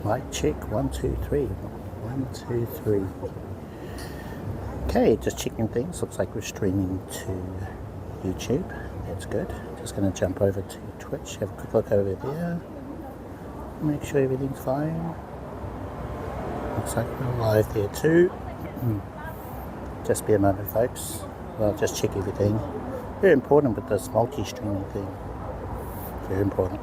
Mic check, 1 2 3. 1 2 3. Okay, just checking things. Looks like we're streaming to YouTube. That's good. Just going to jump over to Twitch. Have a quick look over there. Make sure everything's fine. Looks like we're live there too. Just be a moment, folks. Well, just check everything. Very important with this multi-streaming thing. Very important.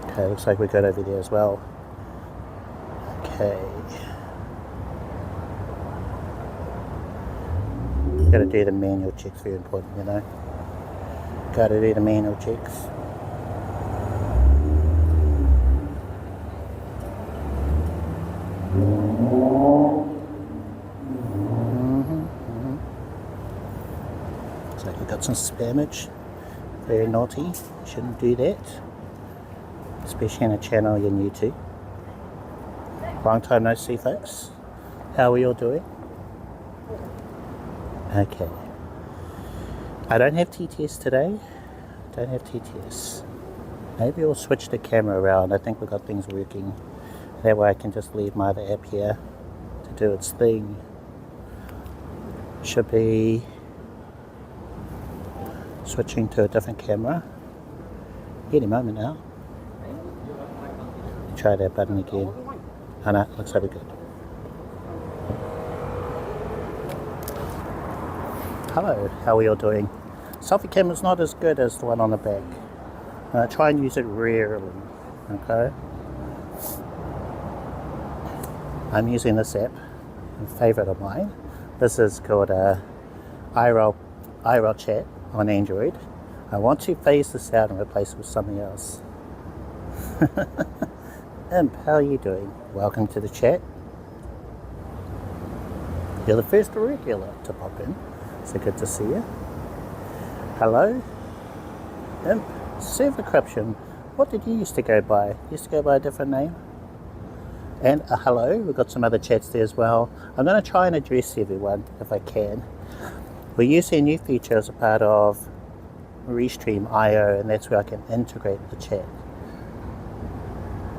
Okay, looks like we're good over there as well. Okay. Gotta do the manual checks, very important, you know. Gotta do the manual checks. Looks like we got some spammage. Very naughty. Shouldn't do that. Especially in a channel you're new to. Long time no see, folks. How are we all doing? Okay. I don't have TTS today. Don't have TTS. Maybe we'll switch the camera around. I think we've got things working. That way I can just leave my other app here to do its thing. Should be switching to a different camera any moment now. Try that button again. Oh no, looks like we're good. Hello, how are we all doing? Selfie camera's not as good as the one on the back. Try and use it rarely, okay? I'm using this app, a favourite of mine. This is called IRL Chat on Android. I want to phase this out and replace it with something else. Imp, how are you doing? Welcome to the chat. You're the first regular to pop in, so good to see you. Hello? Imp, server corruption. What did you used to go by? You used to go by a different name? And hello, we've got some other chats there as well. I'm going to try and address everyone if I can. We're using a new feature as a part of Restream IO, and that's where I can integrate the chat.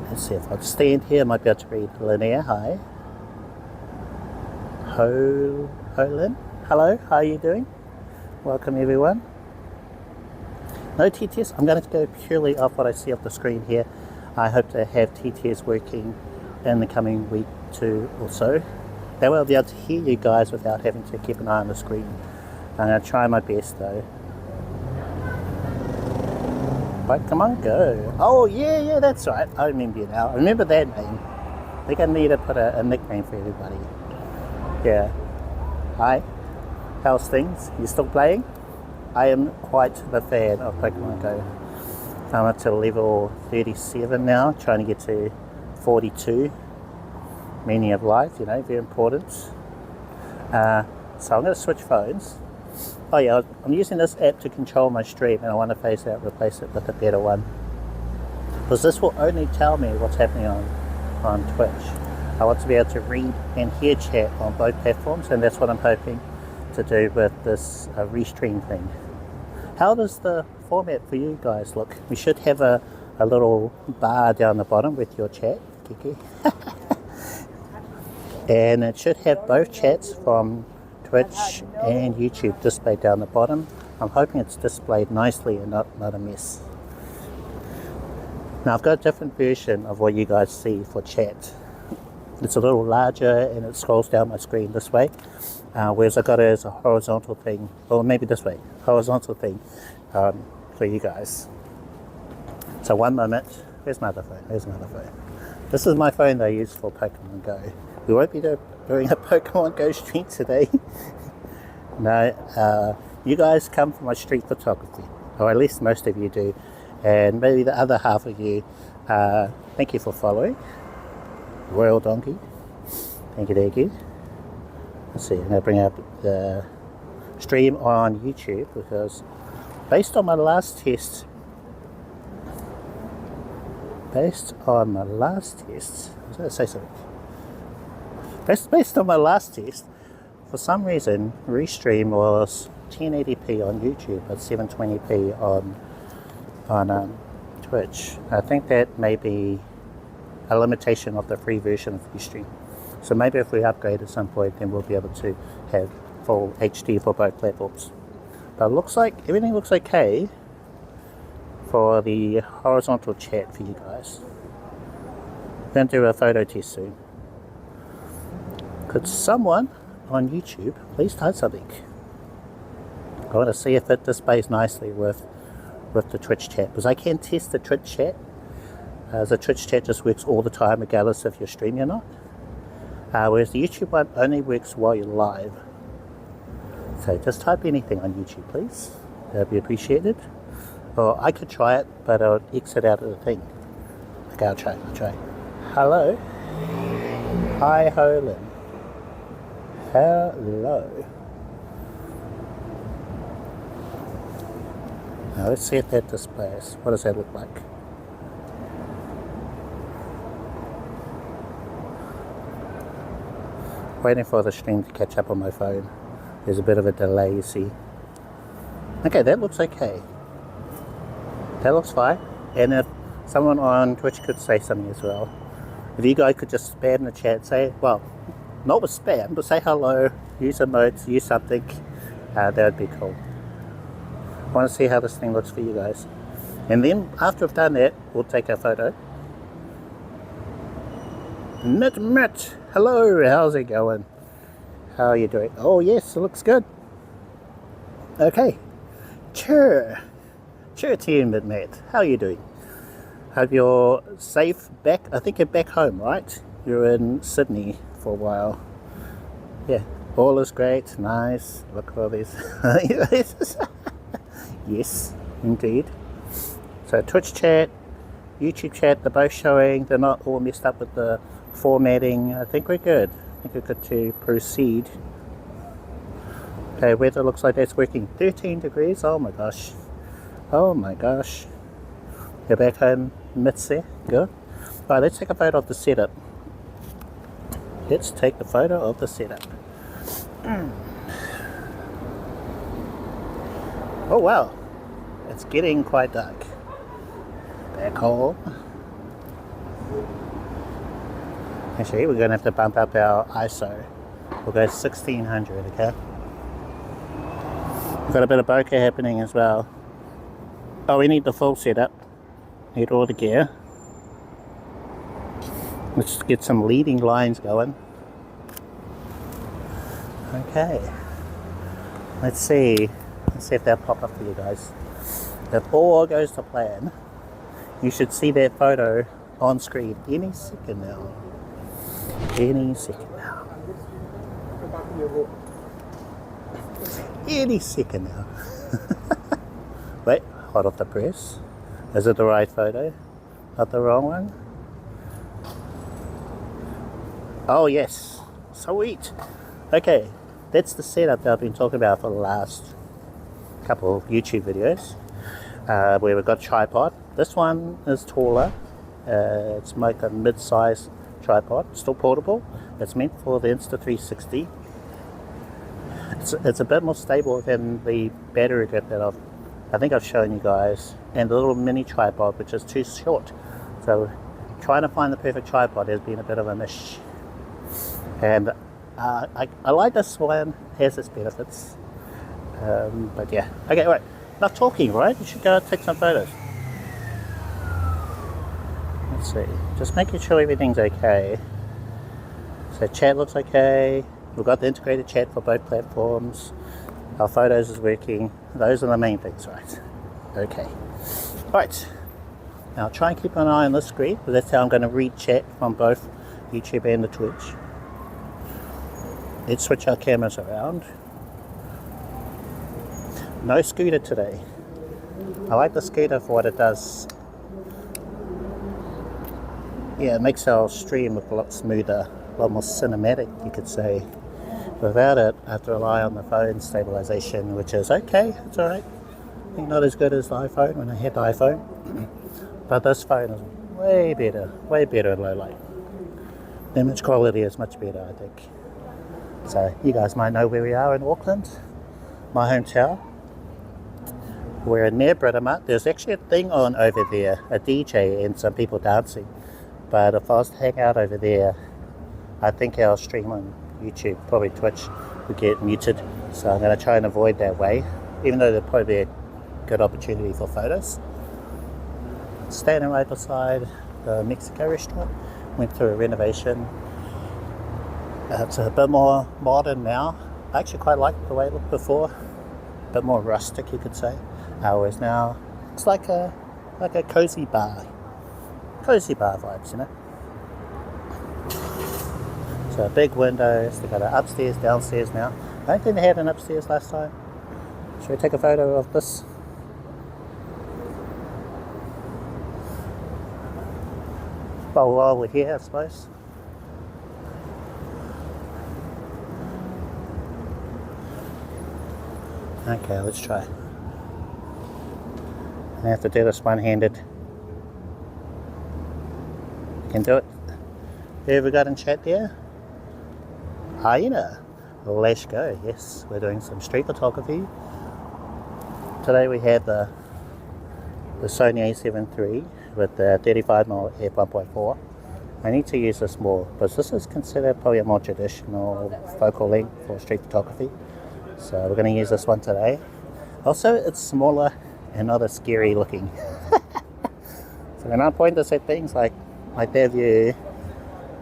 Let's see if I stand here, I might be able to read Linnea. Hi. Lynn. Hello, how are you doing? Welcome everyone. No TTS, I'm going to go purely off what I see off the screen here. I hope to have TTS working in the coming week too or so. That way I'll be able to hear you guys without having to keep an eye on the screen. I'm going to try my best though. Right, come on, go. Oh yeah, that's right. I remember you now. I remember that name. I think I need to put a nickname for everybody. Yeah. Hi. How's things? You still playing? I am quite the fan of Pokemon Go. I'm up to level 37 now, trying to get to 42. Meaning of life, you know, very important. So I'm going to switch phones. Oh yeah, I'm using this app to control my stream, and I want to phase out, replace it with a better one. Because this will only tell me what's happening on Twitch. I want to be able to read and hear chat on both platforms, and that's what I'm hoping to do with this Restream thing. How does the format for you guys look? We should have a little bar down the bottom with your chat, Kiki. And it should have both chats from Twitch and YouTube displayed down the bottom. I'm hoping it's displayed nicely and not a mess. Now I've got a different version of what you guys see for chat. It's a little larger and it scrolls down my screen this way, whereas I got it as a horizontal thing, or maybe this way, horizontal thing for you guys. So one moment. Where's my other phone? Where's my other phone? This is my phone that I use for Pokemon Go. We won't be doing a Pokemon Go stream today. No, you guys come from my street photography, or at least most of you do, and maybe the other half of you, thank you for following. Royal Donkey, thank you. Let's see, I'm going to bring up the stream on YouTube, because based on my last test, Based on my last test, for some reason, Restream was 1080p on YouTube, but 720p on Twitch. I think that may be a limitation of the free version of Restream. So maybe if we upgrade at some point, then we'll be able to have full HD for both platforms. But it looks like everything looks okay for the horizontal chat for you guys. We're going to do a photo test soon. Could someone on YouTube please type something? I want to see if it displays nicely with the Twitch chat, because I can test the Twitch chat. The Twitch chat just works all the time regardless if you're streaming or not. Whereas the YouTube one only works while you're live. So just type anything on YouTube, please. That'd be appreciated. Or I could try it, but I'll exit out of the thing. Okay, I'll try. Hello. Hi, Holland. Hello. Now let's see if that displays. What does that look like? Waiting for the stream to catch up on my phone. There's a bit of a delay, you see. Okay, that looks okay. That looks fine. And if someone on Twitch could say something as well. If you guys could just spam the chat, say, well, not with spam, but say hello, use emotes, use something. That would be cool. I want to see how this thing looks for you guys. And then, after I've done that, we'll take a photo. Mitt, hello, how's it going? How are you doing? Oh yes, it looks good. Okay. Cheer to you, Matt. How are you doing? Hope you're safe back. I think you're back home, right? You're in Sydney for a while. Yeah, all is great, nice. Look at all these. Yes, indeed. So Twitch chat, YouTube chat, they're both showing. They're not all messed up with the formatting. I think we're good. I think we're good to proceed. Okay, weather looks like that's working. 13 degrees. Oh my gosh. Oh my gosh. You're back home, Mitzi. Good. Alright, let's take a photo of the setup. Let's take the photo of the setup. Oh wow. It's getting quite dark. Back home. Actually, we're going to have to bump up our ISO. We'll go 1600, okay? We've got a bit of bokeh happening as well. Oh, we need the full setup. Need all the gear. Let's get some leading lines going. Okay. Let's see if they'll pop up for you guys. If all goes to plan, you should see that photo on screen any second now. Any second now. Any second now. Wait, hot off the press. Is it the right photo? Not the wrong one? Oh yes, sweet. Okay, that's the setup that I've been talking about for the last couple of YouTube videos. Where we've got a tripod. This one is taller. It's like a mid-size tripod, still portable. It's meant for the Insta360. It's a bit more stable than the battery grip that I think I've shown you guys, and the little mini tripod, which is too short. So trying to find the perfect tripod has been a bit of a mish. And I like this one, has its benefits. But yeah, okay, right. Not talking, right? You should go and take some photos. Let's see, just making sure everything's okay. So chat looks okay. We've got the integrated chat for both platforms. Our photos is working. Those are the main things, right? Okay. Right. Now try and keep an eye on the screen, because that's how I'm going to read chat from both YouTube and the Twitch. Let's switch our cameras around. No scooter today. I like the scooter for what it does. Yeah, it makes our stream look a lot smoother, a lot more cinematic, you could say. Without it, I have to rely on the phone stabilization, which is okay, it's alright. I think not as good as the iPhone when I had the iPhone. But this phone is way better in low light. The image quality is much better, I think. So, you guys might know where we are in Auckland, my hometown. We're near Britomart. There's actually a thing on over there, a DJ and some people dancing. But if I was to hang out over there, I think our stream on YouTube, probably Twitch, would get muted. So I'm going to try and avoid that way, even though there'd probably be a good opportunity for photos. Standing right beside the Mexico restaurant. Went through a renovation. It's a bit more modern now. I actually quite liked the way it looked before. A bit more rustic, you could say. Whereas now it's like a cozy bar. Cozy bar vibes, you know. So big windows. They've got an upstairs, downstairs now. I don't think they had an upstairs last time. Should we take a photo of this? Well, while we're here, I suppose. Okay, let's try. I have to do this one-handed. You can do it. Who have we got in chat there? Hyena. Let's go. Yes, we're doing some street photography. Today we have the Sony A7iii with the 35mm f1.4. I need to use this more, but this is considered probably a more traditional focal length for street photography. So we're going to use this one today. Also, it's smaller and not as scary looking. So when I point this at things like their view,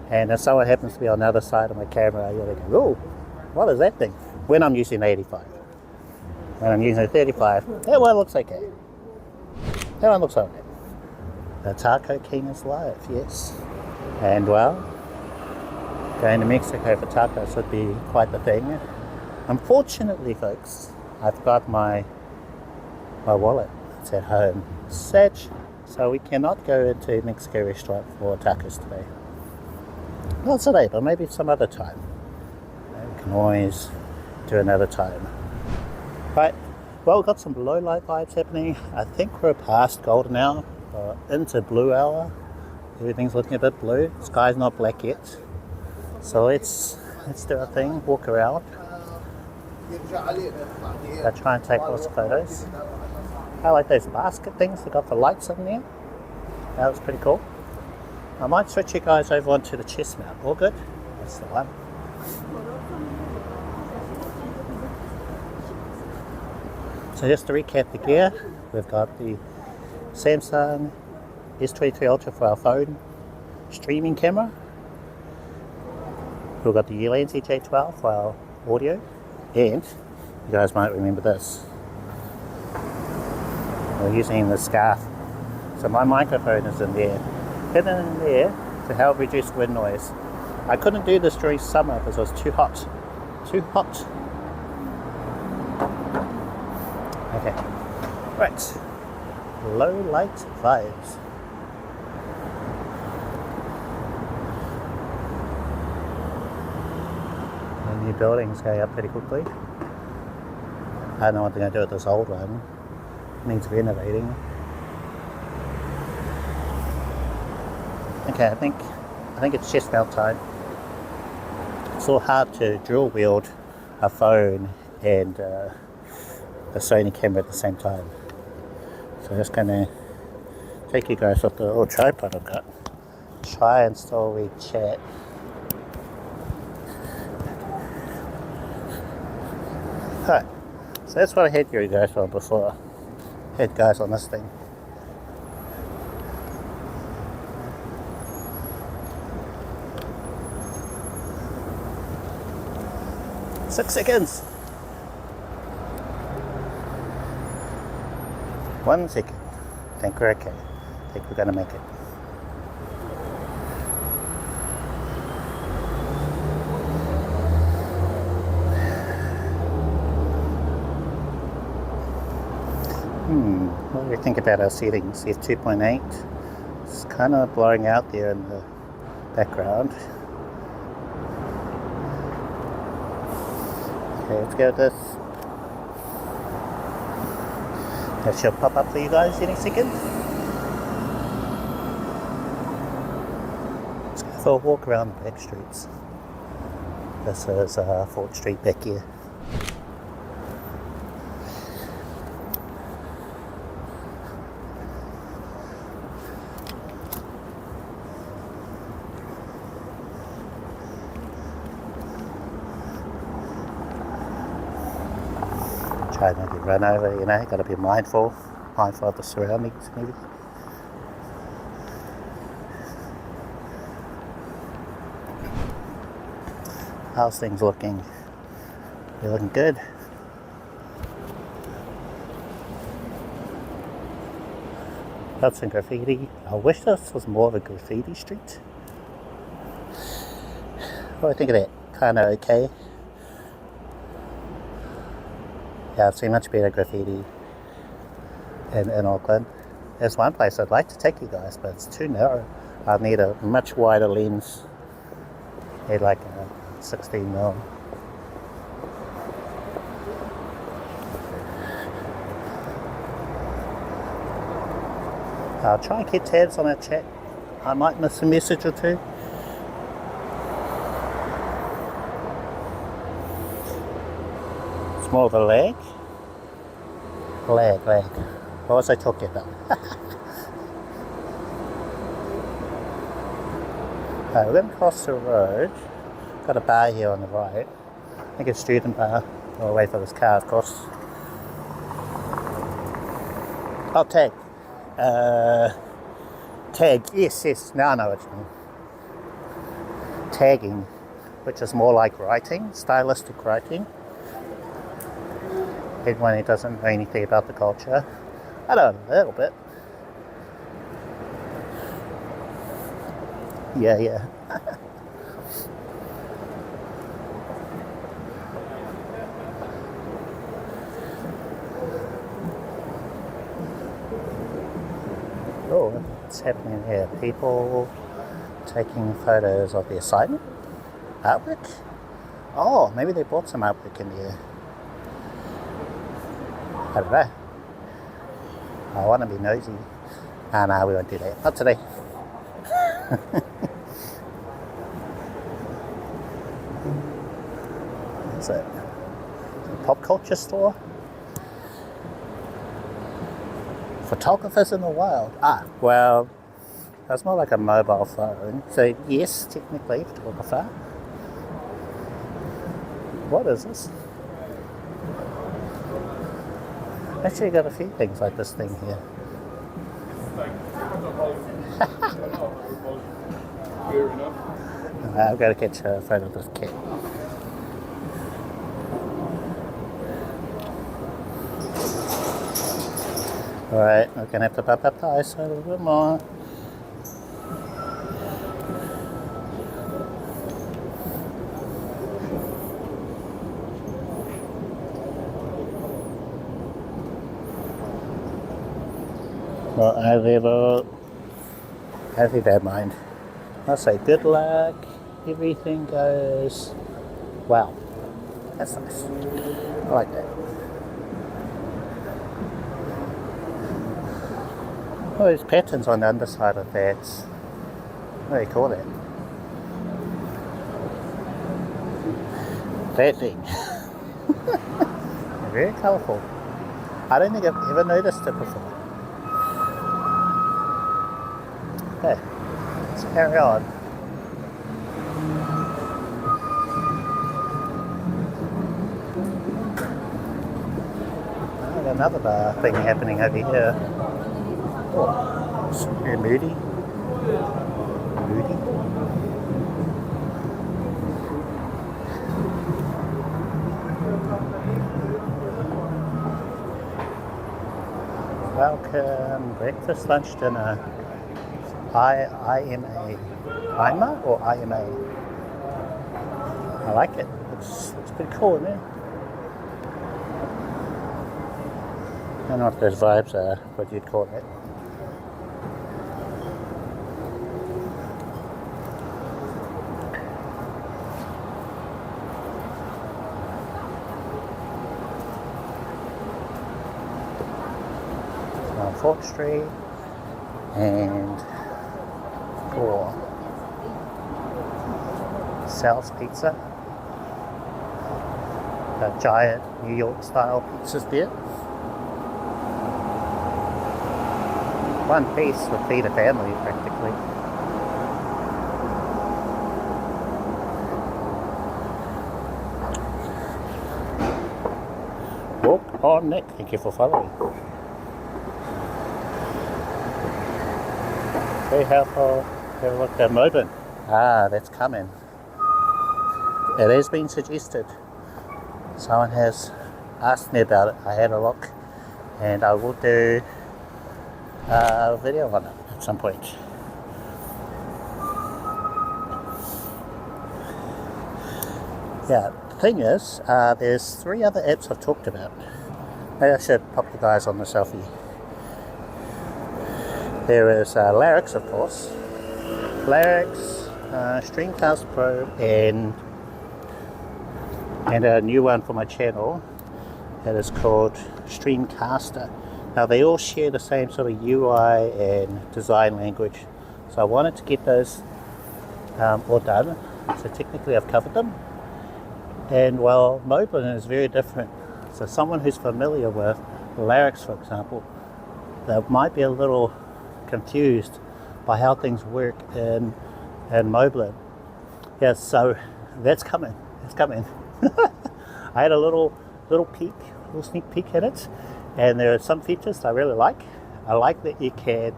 and if someone happens to be on the other side of my camera, you're like, oh, what is that thing? When I'm using the 85. When I'm using the 35, that one looks okay. That one looks okay. The Taco King is live, yes. And well, going to Mexico for tacos would be quite the thing. Unfortunately, folks, I've got my wallet. It's at home. Sad. So we cannot go into Mexico restaurant for tacos today. Not today, but maybe some other time. We can always do another time. Right. Well, we've got some low light vibes happening. I think we're past golden hour, into blue hour. Everything's looking a bit blue. Sky's not black yet. So let's do our thing, walk around. I try and take lots of photos. I like those basket things, they got the lights in there. That was pretty cool. I might switch you guys over onto the chest mount. All good? That's the one. So just to recap the gear, we've got the Samsung S23 Ultra for our phone streaming camera. We've got the Ulanzi J12 for our audio, and you guys might remember this. We're using the scarf. So my microphone is in there, hidden in there to help reduce wind noise. I couldn't do this during summer because it was too hot. Too hot. Okay, right, low light vibes. The new building's going up pretty quickly. I don't know what they're going to do with this old one. It needs renovating. Okay, I think it's chest mount time. It's all hard to dual wield a phone and a Sony camera at the same time. So I'm just going to take you guys off the little tripod I've got. Try and still read chat. Alright, so that's what I had you guys on before. I had guys on this thing. Six seconds. 1 second. I think we're okay. I think we're gonna make it. What do you think about our settings? F2.8. It's kind of blowing out there in the background. Okay, let's go with this. That should pop up for you guys any second. Let's go for a walk around the back streets. This is Fort Street back here. Try not to get run over, you know, got to be mindful of the surroundings and everything. How's things looking? They're looking good. Got some graffiti. I wish this was more of a graffiti street. What do I think of that? Kinda okay. Yeah, I've seen much better graffiti in Auckland. There's one place I'd like to take you guys, but it's too narrow. I'll need a much wider lens. Need like a 16mm. I'll try and keep tabs on our chat. I might miss a message or two. It's more of a lag. Lag. What was I talking about? We're going to cross the road. Got a bar here on the right. I think it's a student bar. We'll wait for this car, of course. Oh, tag. Tag, yes, now I know what you mean. Tagging, which is more like writing, stylistic writing. Anyone who doesn't know anything about the culture. I know a little bit. Yeah. Oh, what's happening here? People taking photos of the assignment? Artwork? Oh, maybe they bought some artwork in here. I don't know. I want to be nosy. No, we won't do that. Not today. What is it? A pop culture store? Photographers in the wild. Well, that's more like a mobile phone. So yes, technically photographer. What is this? Actually got a few things like this thing here. I've got to catch a photo of this cat. Alright, we're going to have to bump up the ISO a little bit more. Well, I think they mind. I'll say good luck, everything goes well. That's nice. I like that. Oh, there's patterns on the underside of that. What do you call that? That thing. Very colourful. I don't think I've ever noticed it before. Okay, let's carry on. Oh, another bar thing happening over here. Oh, it's very moody. Welcome, breakfast, lunch, dinner. IMA. IMA or IMA? I like it. It's pretty cool, isn't it? I don't know what those vibes are, what you'd call it. It's on 4th Street and for Sal's Pizza. A giant New York style pizzas there. One piece would feed a family practically. Walk from Nick. Thank you for following. Very helpful. Have a look at Melbourne. Ah, that's coming. It has been suggested. Someone has asked me about it. I had a look, and I will do a video on it at some point. Yeah, the thing is, there's 3 other apps I've talked about. Maybe I should pop you guys on the selfie. There is Larix, of course. Larix, Streamcast Pro, and a new one for my channel that is called Streamcaster. Now they all share the same sort of UI and design language, so I wanted to get those all done. So technically I've covered them, and while Moblin is very different, so someone who's familiar with Larix, for example, they might be a little confused by how things work in Moblin. Yeah, so that's coming. It's coming. I had a little sneak peek at it, and there are some features that I really like. I like that you can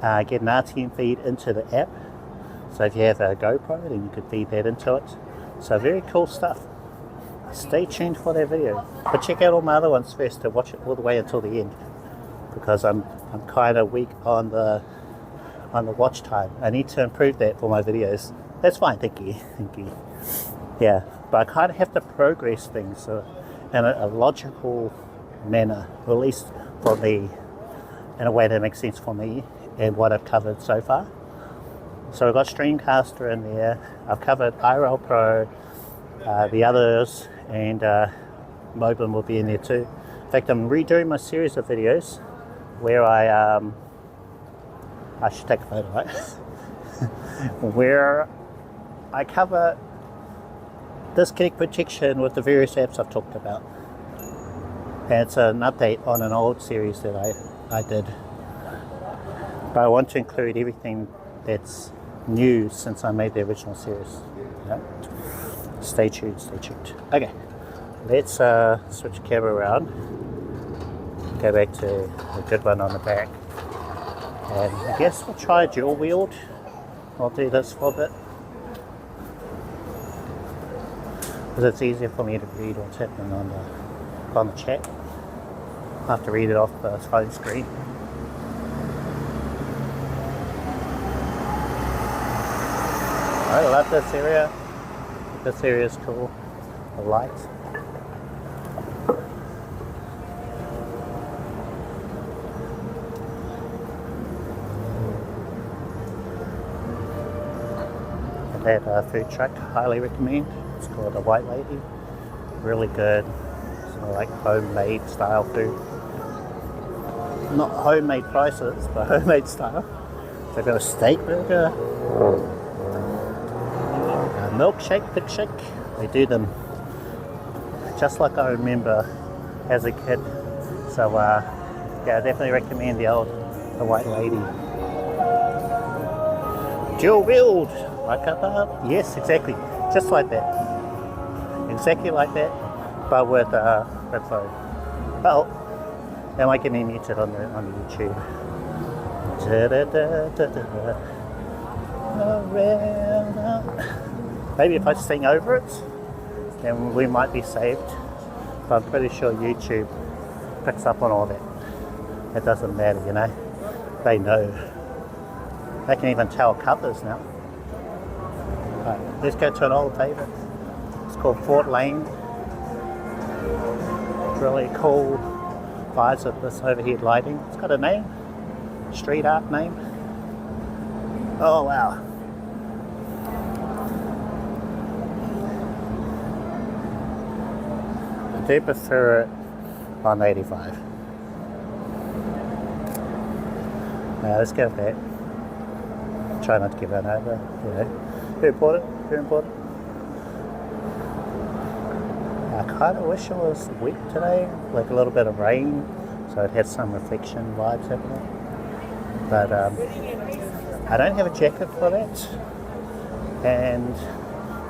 get an RTM feed into the app. So if you have a GoPro, then you could feed that into it. So very cool stuff. Stay tuned for that video, but check out all my other ones first to watch it all the way until the end, because I'm kind of weak on the watch time. I need to improve that for my videos. That's fine, thank you. Yeah, but I kind of have to progress things in a logical manner, or at least for me, in a way that makes sense for me and what I've covered so far. So I've got Streamcaster in there. I've covered IRL Pro, the others, and Moblin will be in there too. In fact, I'm redoing my series of videos where I should take a photo, right? Where I cover disconnect protection with the various apps I've talked about. And it's an update on an old series that I did. But I want to include everything that's new since I made the original series. Yeah. Stay tuned. Okay, let's switch the camera around. Go back to a good one on the back. And I guess we'll try dual wield. I'll do this for a bit, because it's easier for me to read what's happening on the chat. I have to read it off the phone screen. I love this area. This area is cool. The lights. That food truck, highly recommend. It's called The White Lady. Really good, sort of like homemade style food. Not homemade prices, but homemade style. So they've got a steak burger, a milkshake, thick shake. They do them just like I remember as a kid. So yeah, I definitely recommend The White Lady. Dual wheeled. Yes, exactly, just like that, exactly like that, but with phone. Oh, that might get me muted on YouTube. Maybe if I sing over it, then we might be saved. But I'm pretty sure YouTube picks up on all that. It doesn't matter, you know. They know. They can even tell covers now. Right, let's go to an old favourite. It's called Fort Lane. Really cool vibes with this overhead lighting. It's got a name, street art name. Oh wow. I do prefer it on 85. Let's go with that. Try not to give that over, you know. Very important. I kind of wish it was wet today, like a little bit of rain, so it had some reflection vibes happening. But I don't have a jacket for that, and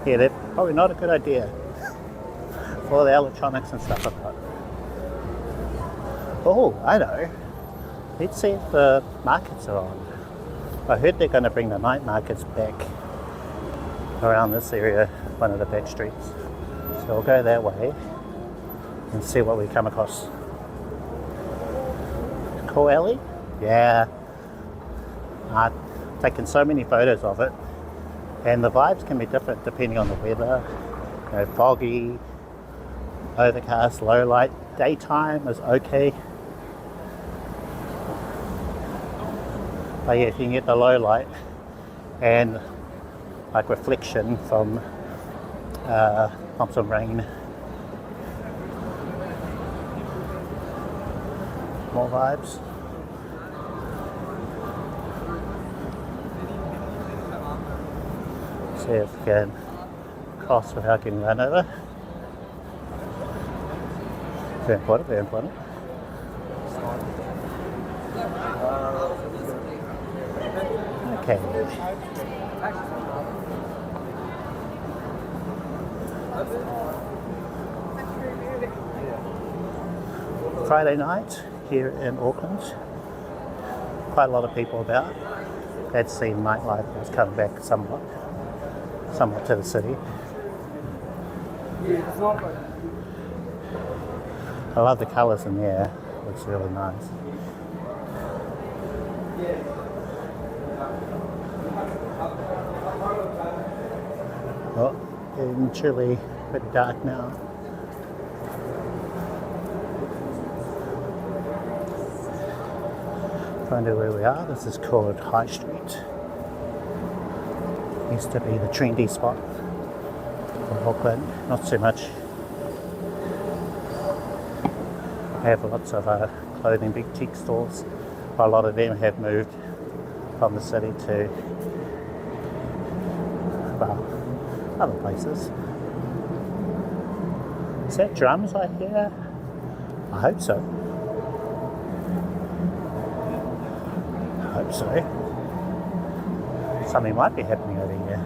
yeah, that's probably not a good idea for all the electronics and stuff I've got. Oh, I know. Let's see if the markets are on. I heard they're going to bring the night markets back around this area, one of the back streets. So we'll go that way and see what we come across. Cool alley? Yeah. I've taken so many photos of it, and the vibes can be different depending on the weather. You know, foggy, overcast, low light. Daytime is okay. But yeah, if you can get the low light and like reflection from some rain. More vibes. See if we can cross without getting run over. Very important, very important. Okay. Friday night here in Auckland. Quite a lot of people about. Glad to see nightlife was coming back somewhat to the city. I love the colours in there. Looks really nice. Oh, in Chile, pretty dark now. Find out where we are. This is called High Street. Used to be the trendy spot in Auckland. Not so much. They have lots of clothing boutique stores. A lot of them have moved from the city to, well, other places. Is that drums I hear? I hope so. So something might be happening over here.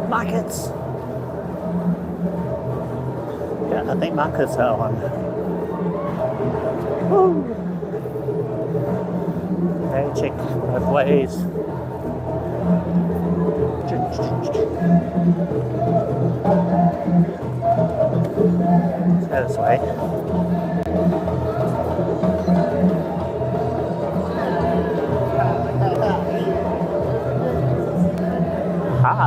Markets. Yeah, I think markets are on. Woo. Okay, check both ways. This way. Ha.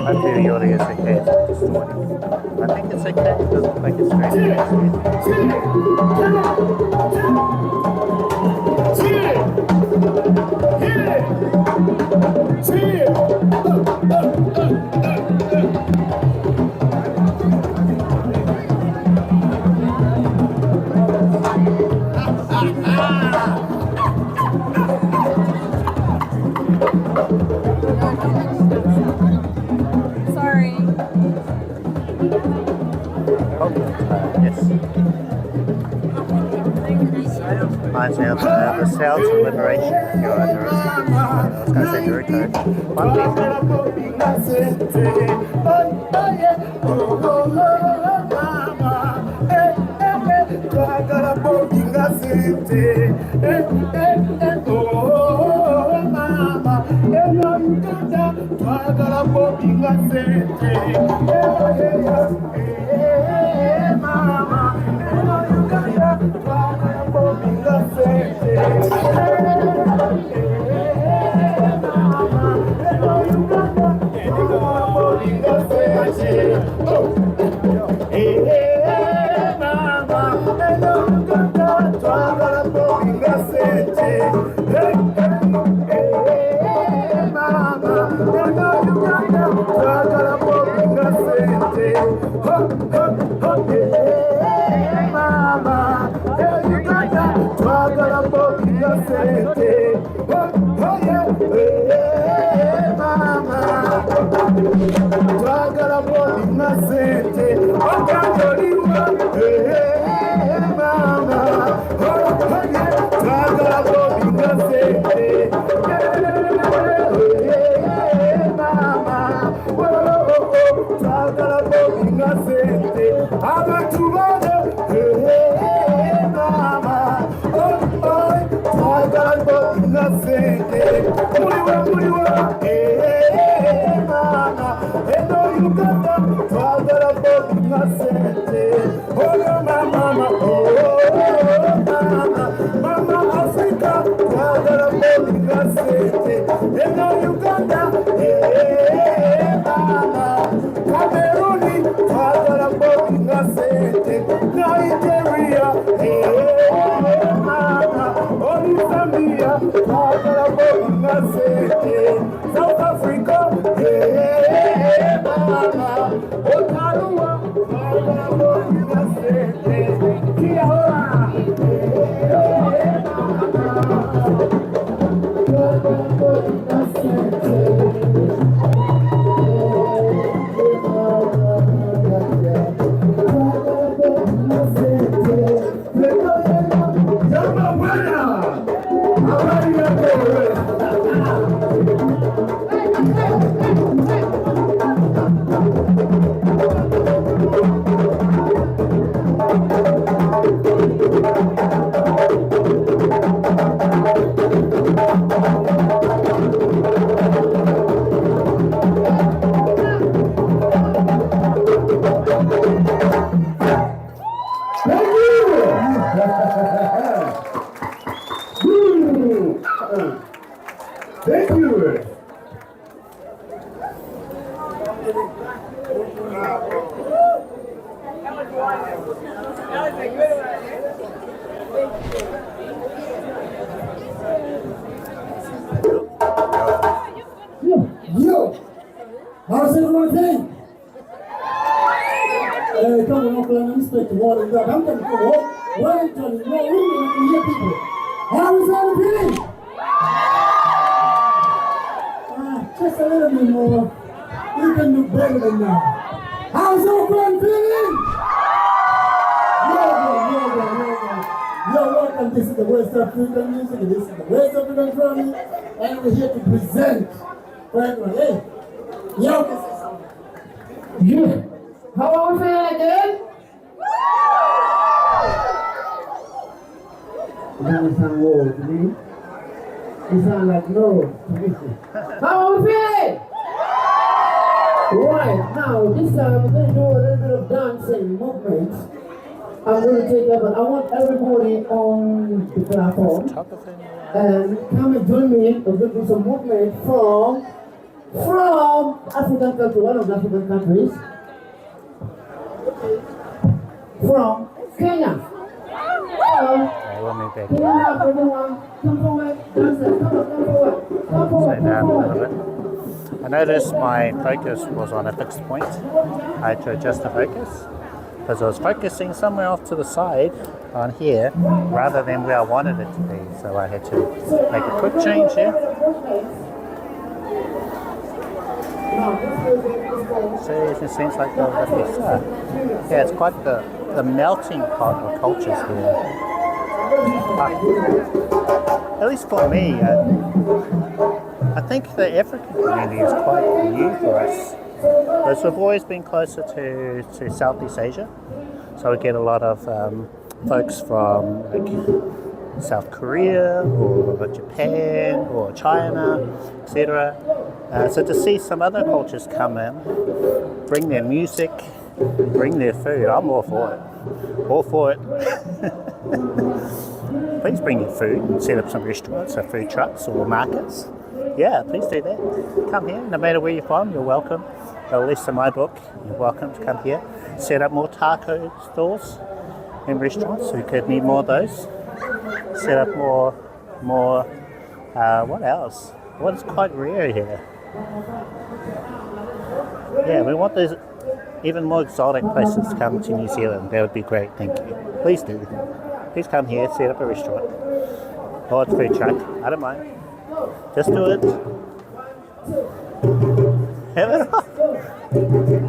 Hopefully the audio is okay. I think it's okay. It doesn't look like it's very reminds me of the Sounds of Liberation. You're under I was going to say Naruto. South Africa, Thank you. Yo, how's everyone doing? Come on, Auckland, I'm straight to water. I'm going to go Wellington, no, I can hear people. How is everyone feeling? Just a little bit more. You can do better than that. How's Auckland feeling? You're welcome. This is the West African music. This is the West African Grammy. And we're here to present for everyone. Hey, yo, this is you. How are we feeling again? You don't sound old to me. You sound like no to me. How are we feeling? Right, now this time we're going to do a little bit of dancing movements. I'm going to take over. I want everybody on the platform and come and join me. We're going to do some movement from African country, one of the African countries. From Kenya. Can you have everyone come forward, dancers, come forward. I noticed my focus was on a fixed point. I had to adjust the focus because I was focusing somewhere off to the side on here rather than where I wanted it to be. So I had to make a quick change here. See, it seems like the yeah, it's quite the melting pot of cultures here. At least for me, I think the African community is quite new for us. Because we've always been closer to Southeast Asia, so we get a lot of folks from like South Korea or Japan or China, etc. So to see some other cultures come in, bring their music, bring their food, I'm all for it. All for it. please bring your food and set up some restaurants or food trucks or markets. Yeah, please do that. Come here, no matter where you're from, you're welcome. At least in my book, you're welcome to come here. Set up more taco stores and restaurants, so we could need more of those. Set up more, what else? What is quite rare here? Yeah, we want those even more exotic places to come to New Zealand. That would be great, thank you. Please do. Please come here, set up a restaurant. Or it's food truck, I don't mind. Just do it. Have it off.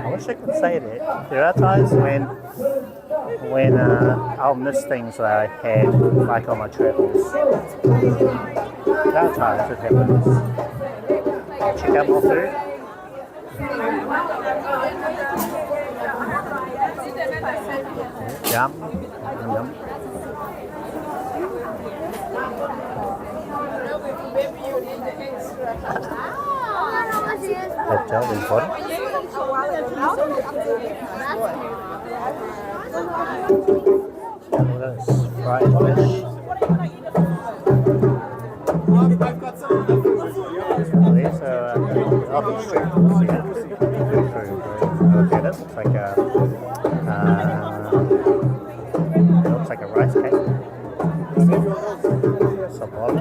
I wish I could say that. There are times when I'll miss things that I had, like on my travels. There are times it happens. Check out more food. Yum. Yum. Hotel important. Fried fish. These are Auckland Street Photography. Look at it. Looks like a rice cake. Sabolo.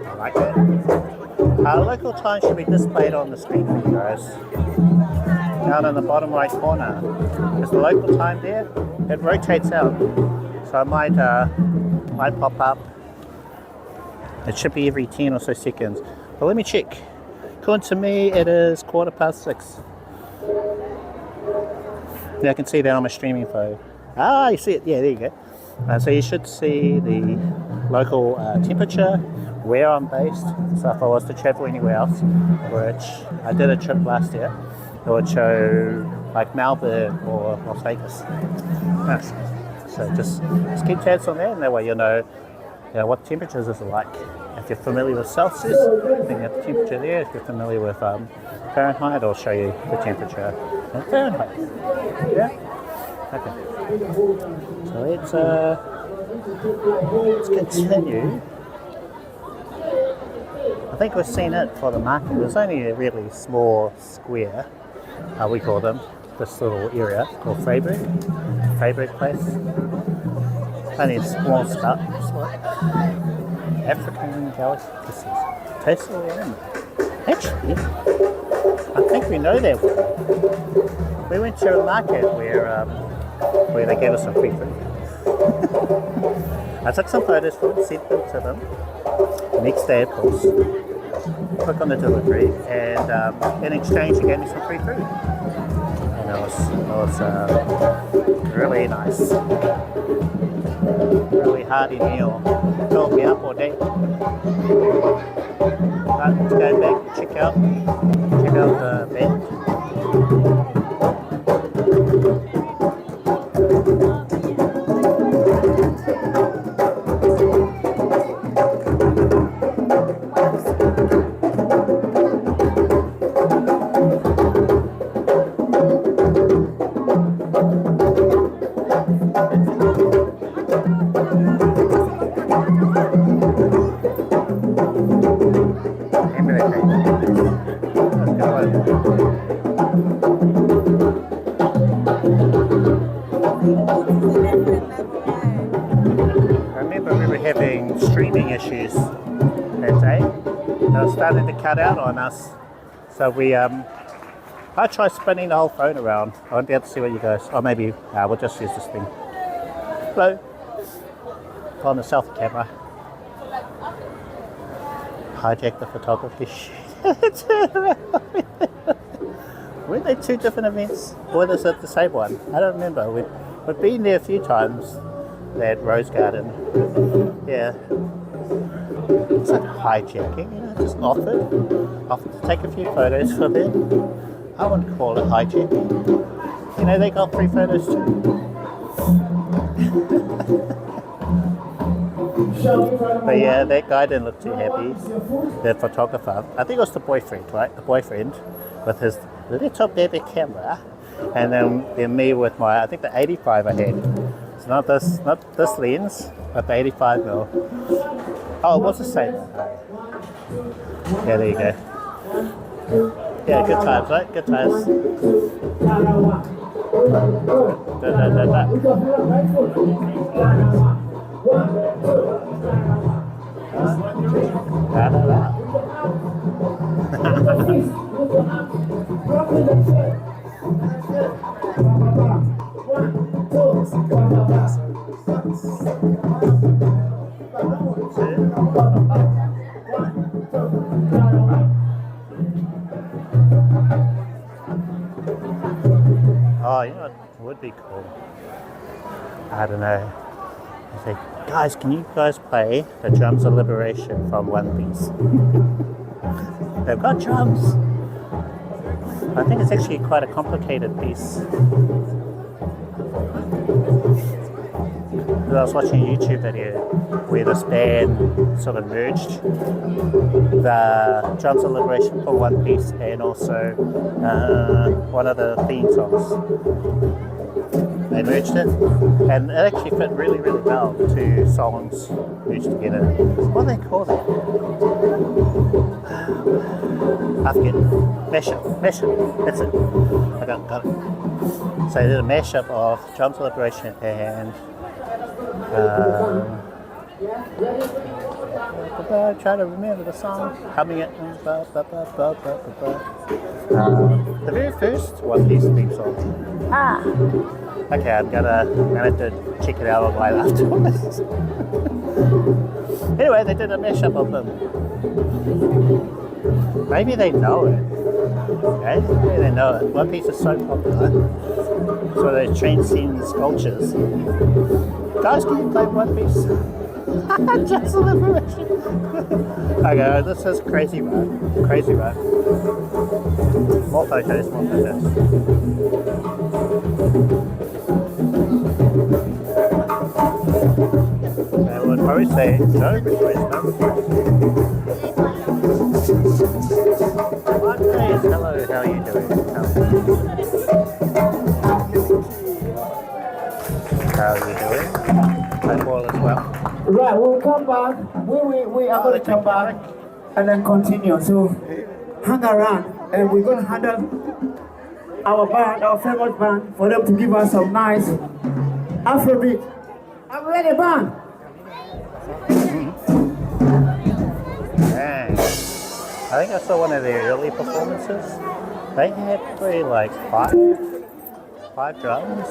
I like it. Local time should be displayed on the screen for you guys. Down in the bottom right corner. Is the local time there? It rotates out. So it might pop up. It should be every 10 or so seconds. But let me check. According to me, it is 6:15. Now I can see that on my streaming phone. Ah, you see it? Yeah, there you go. So you should see the local temperature, where I'm based. So if I was to travel anywhere else, which I did a trip last year, it would show like Melbourne or Las Vegas. Yes. So just keep tabs on that, and that way you'll know what temperatures is it like. If you're familiar with Celsius, then you have the temperature there. If you're familiar with Fahrenheit, I'll show you the temperature in Fahrenheit. Yeah? Okay. So let's continue. I think we've seen it for the market. There's only a really small square, we call them, this little area called Fabric Place. Only a small spot. African delicacies. Taste of lemon. Actually, I think we know that one. We went to a market where they gave us some free food. I took some photos for them, sent them to them. Next day, of course, click on the delivery, and in exchange, he gave me some free food. And it was really nice. Really hearty meal. Filled me up all day. Let's go back and check out the bed. Having streaming issues that day. They were starting to cut out on us. So I tried spinning the whole phone around. I won't be able to see what you guys, or maybe we'll just use this thing. Hello. On the selfie camera. Hijack the photography. Were they two different events? Or was it the same one? I don't remember. We've been there a few times. That Rose Garden. Yeah. It's like hijacking, just offered to take a few photos for them. I wouldn't call it hijacking. They got free photos too. But yeah, that guy didn't look too happy. The photographer. I think it was the boyfriend, right? The boyfriend with his little baby camera. And then me with my, I think the 85 I had. Not this lens, At the 85mm. Oh, it was the same. Yeah, there you go. Yeah, good times, right? Good times. Da, da, da, da. Da, da, da. Oh, you know what would be cool? I don't know. I say, guys, can you guys play the Drums of Liberation from One Piece? They've got drums. I think it's actually quite a complicated piece. I was watching a YouTube video where this band sort of merged the Drums of Liberation from One Piece and also one of the theme songs. They merged it, and it actually fit really, really well. The two songs merged together. What do they call that? I forget. Mashup. That's it. I got it. So they did a mashup of Drums of Liberation and try to remember the song. Humming it. The very first One Piece theme song. Okay, I'm gonna have to check it out online afterwards. Anyway, they did a mashup of them. Maybe they know it. Okay? Maybe they know it. One Piece is so popular. So they transcends cultures. Guys, can you play One Piece? Just a liberation. Okay, this is crazy run. Crazy run. More photos. I would probably say no request. Hey, hello, how are you doing? How are you doing? I'm well as well. Right, we'll come back. We are going to come back and then continue. So hang around, and we're going to handle our band, our favorite band, for them to give us some nice Afrobeat. I'm ready, band. Dang. I think I saw one of their early performances. They had probably like five drums.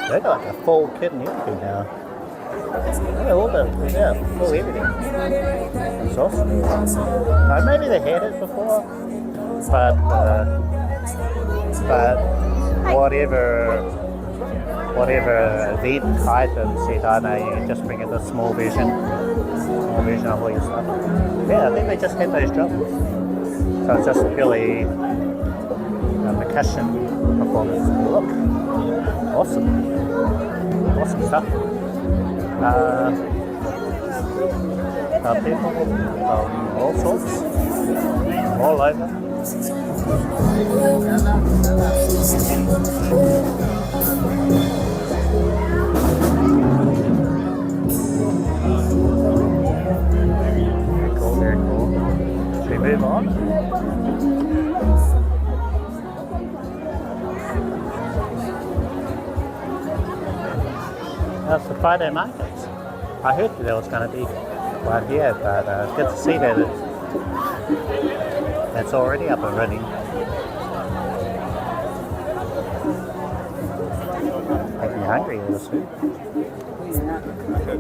They got like a full kit and everything now. Yeah, all the full everything. It's awesome. Maybe they had it before, but whatever event item said, I know you just bring in the small version of all your stuff. Yeah, I think they just had those drums. So it's just purely percussion performance. Look, awesome stuff. People all sorts, all over. Very cool. Should we move on? That's the Friday markets. I heard that there was going to be one here, but it's good to see that it's already up and running. Making me hungry with this food.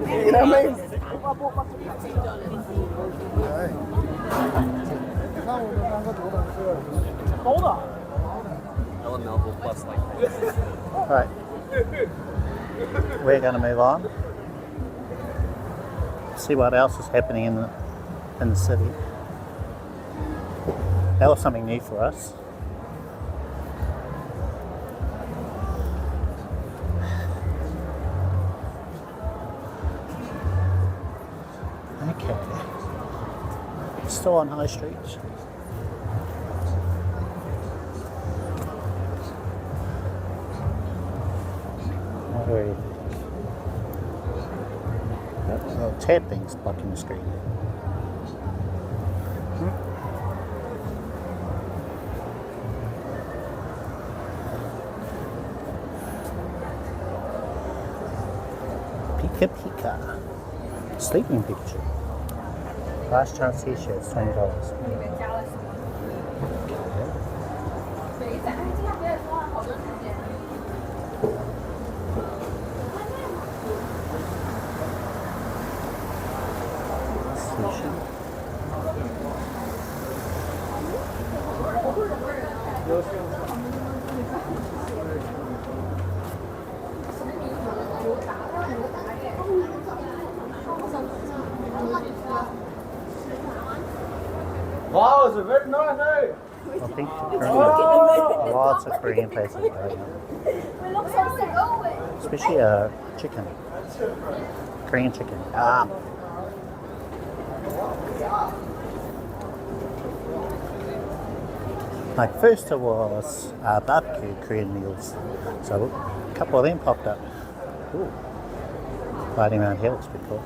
You know what I mean? Right. We're going to move on. See what else is happening in the city. That was something new for us. Okay. Still on High Street. Not very. tab things blocking the screen. Pika Pika. Sleeping picture. Last chance t-shirts, $20. Wow, it's a very nice day. I think lots of Korean places going on. Especially chicken. Korean chicken. My first was barbecue Korean meals. So a couple of them popped up. Ooh. Riding around hills, pretty cool.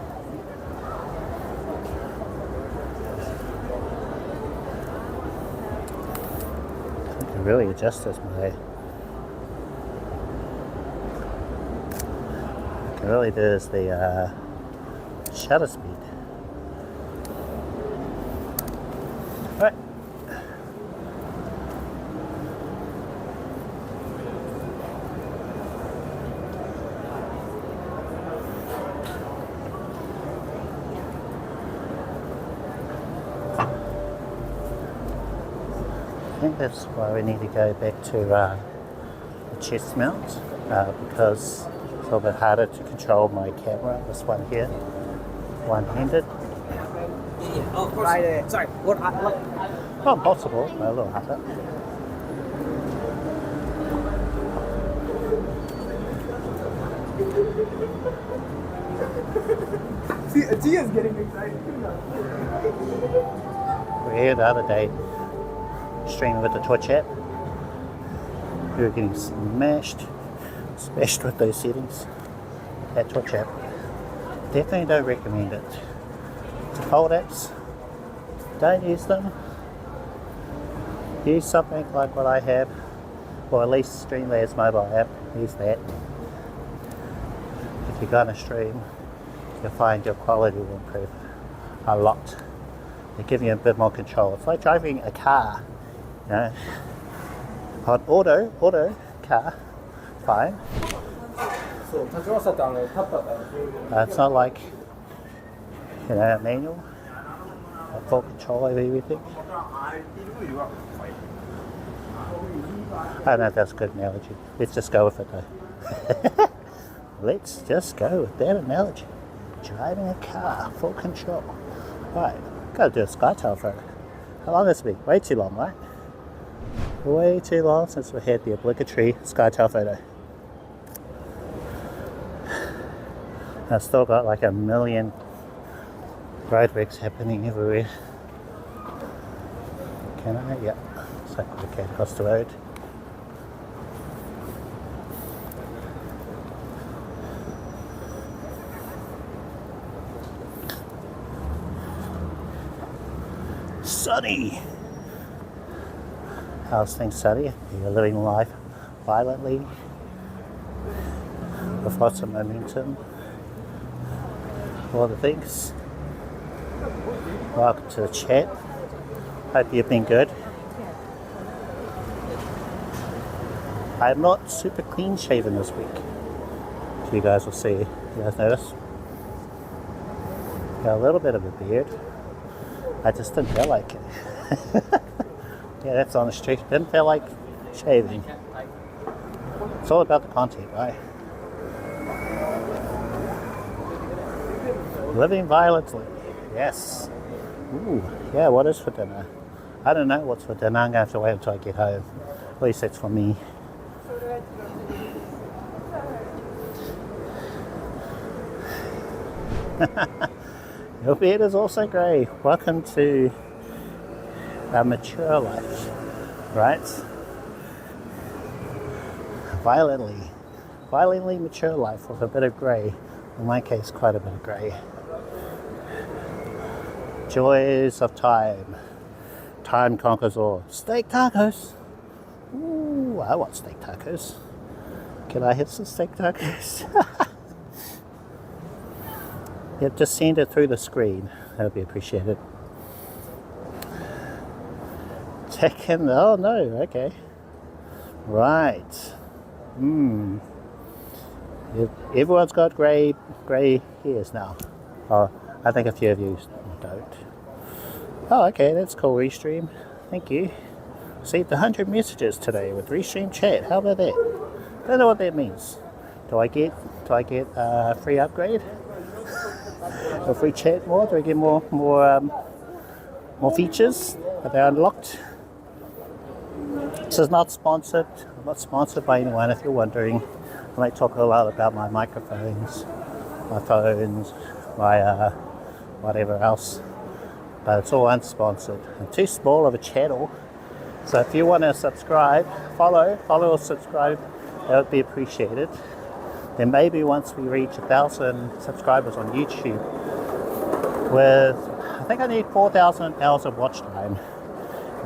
I can really adjust this, I can really do is the shutter speed. Right. I think that's why we need to go back to the chest mount because it's a little bit harder to control my camera. This one here, one-handed. Oh, of course. Right, sorry. What? Not possible, but a little harder. See, Gia's getting excited. We were here the other day streaming with the Twitch app. We were getting smashed with those settings. That Twitch app. Definitely don't recommend it. Default apps, don't use them. Use something like what I have, or at least Streamlad's mobile app. Use that. If you're gonna stream, you'll find your quality will improve a lot. They give you a bit more control. It's like driving a car, you know. On auto car, fine. It's not like, you know, a manual. Full control over everything. I don't know if that's a good analogy. Let's just go with it though. Let's just go with that analogy. Driving a car, full control. Right, gotta do a skytail photo. How long has it been? Way too long, right? Way too long since we had the obligatory skytail photo. I've still got like a million roadworks happening everywhere. Can I? Yeah. So okay, across the road. Sunny! How's things, Sunny? You're living life violently with lots of momentum. All the things. Welcome to the chat. Hope you've been good. I'm not super clean shaven this week. So you guys will see. You guys notice? Got a little bit of a beard. I just didn't feel like it. Yeah, that's on the street. Didn't feel like shaving. It's all about the content, right? Living violently. Yes. Ooh, yeah, what is for dinner? I don't know what's for dinner. I'm going to have to wait until I get home. At least that's for me. Your beard is also grey. Welcome to a mature life, right? Violently mature life with a bit of grey. In my case, quite a bit of grey. Joys of time. Time conquers all. Steak tacos. Ooh, I want steak tacos. Can I have some steak tacos? Yeah, just send it through the screen. That would be appreciated. Tekken. Oh no. Okay. Right. Everyone's got grey hairs now. Oh, I think a few of you don't. Oh, okay, that's cool, Restream. Thank you. Received 100 messages today with Restream chat. How about that? Don't know what that means. Do I get a free upgrade? A free chat more? Do I get more features? Are they unlocked? This is not sponsored. I'm not sponsored by anyone, if you're wondering. I might talk a lot about my microphones, my phones, my whatever else, but it's all unsponsored. I'm too small of a channel, so if you want to subscribe, follow or subscribe, that would be appreciated. Then maybe once we reach 1,000 subscribers on YouTube, I think I need 4,000 hours of watch time,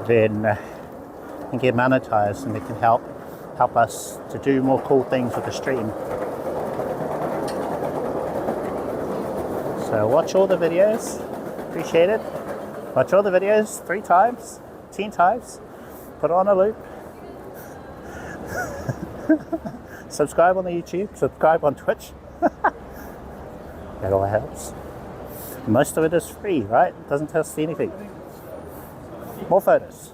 then I can get monetized and it can help us to do more cool things with the stream. So watch all the videos, appreciate it. Watch all the videos 3 times, 10 times, put on a loop. Subscribe on the YouTube, subscribe on Twitch. That all helps. Most of it is free, right? It doesn't cost anything. More photos.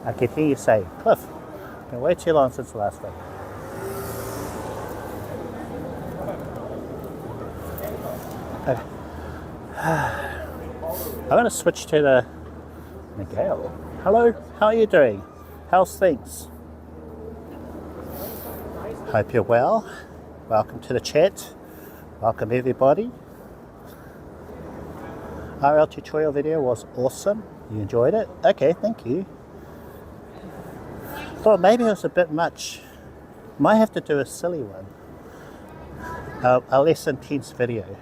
I can hear you say, Cliff, been way too long since the last one. Okay. I'm going to switch to the Miguel. Hello, how are you doing? How's things? Hope you're well. Welcome to the chat. Welcome everybody. IRL tutorial video was awesome. You enjoyed it? Okay, thank you. Thought maybe it was a bit much. Might have to do a silly one. A less intense video.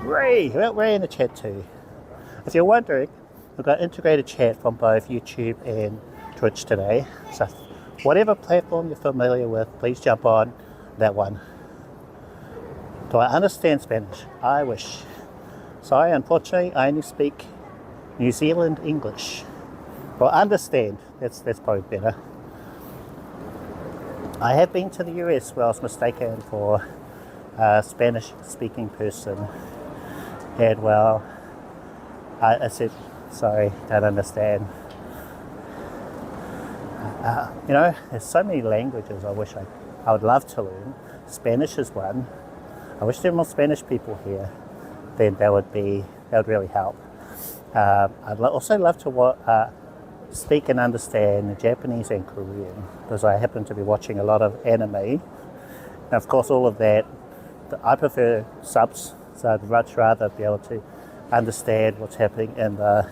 Ray in the chat too. If you're wondering, we've got integrated chat from both YouTube and Twitch today. So whatever platform you're familiar with, please jump on that one. Do I understand Spanish? I wish. Sorry, unfortunately, I only speak New Zealand English. Well, understand. That's probably better. I have been to the US where I was mistaken for a Spanish-speaking person. And well, I said, sorry, don't understand. You know, there's so many languages I wish I would love to learn. Spanish is one. I wish there were more Spanish people here. Then that would really help. I'd also love to speak and understand Japanese and Korean, because I happen to be watching a lot of anime. And of course, all of that, I prefer subs, so I'd much rather be able to understand what's happening in the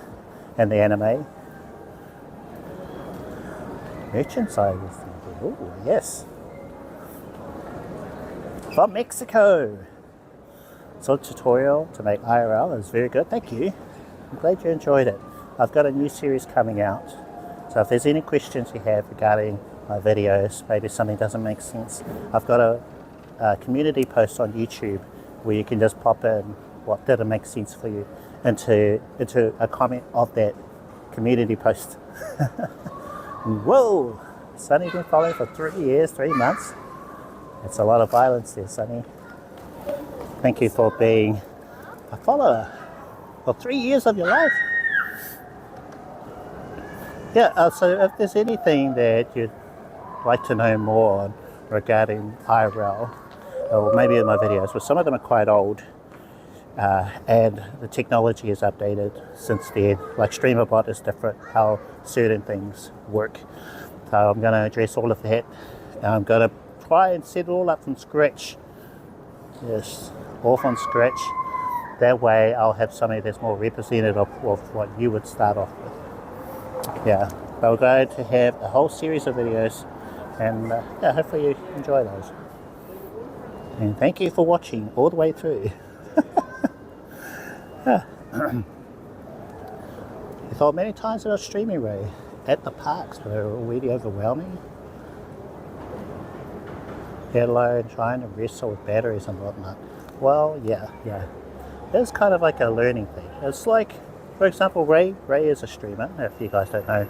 anime. Merchant side is oh yes, from Mexico. So tutorial to make IRL is very good. Thank you. I'm glad you enjoyed it. I've got a new series coming out, so if there's any questions you have regarding my videos, maybe something doesn't make sense, I've got a community post on YouTube where you can just pop in what didn't make sense for you into a comment of that community post. Whoa! Sonny's been following for 3 years, 3 months. It's a lot of violence there, Sonny. Thank you for being a follower for 3 years of your life. Yeah, so if there's anything that you'd like to know more on regarding IRL, or maybe in my videos, but some of them are quite old, and the technology is updated since then. Like StreamerBot is different, how certain things work. So I'm going to address all of that. I'm going to try and set it all up from scratch. Yes, all from scratch. That way I'll have something that's more representative of what you would start off with. Yeah, but we're going to have a whole series of videos, and yeah, hopefully you enjoy those. And thank you for watching all the way through. I thought many times about streaming Ray at the parks, but they were really overwhelming. Let alone trying to wrestle with batteries and whatnot. Well, yeah. It's kind of like a learning thing. It's like, for example, Ray is a streamer, if you guys don't know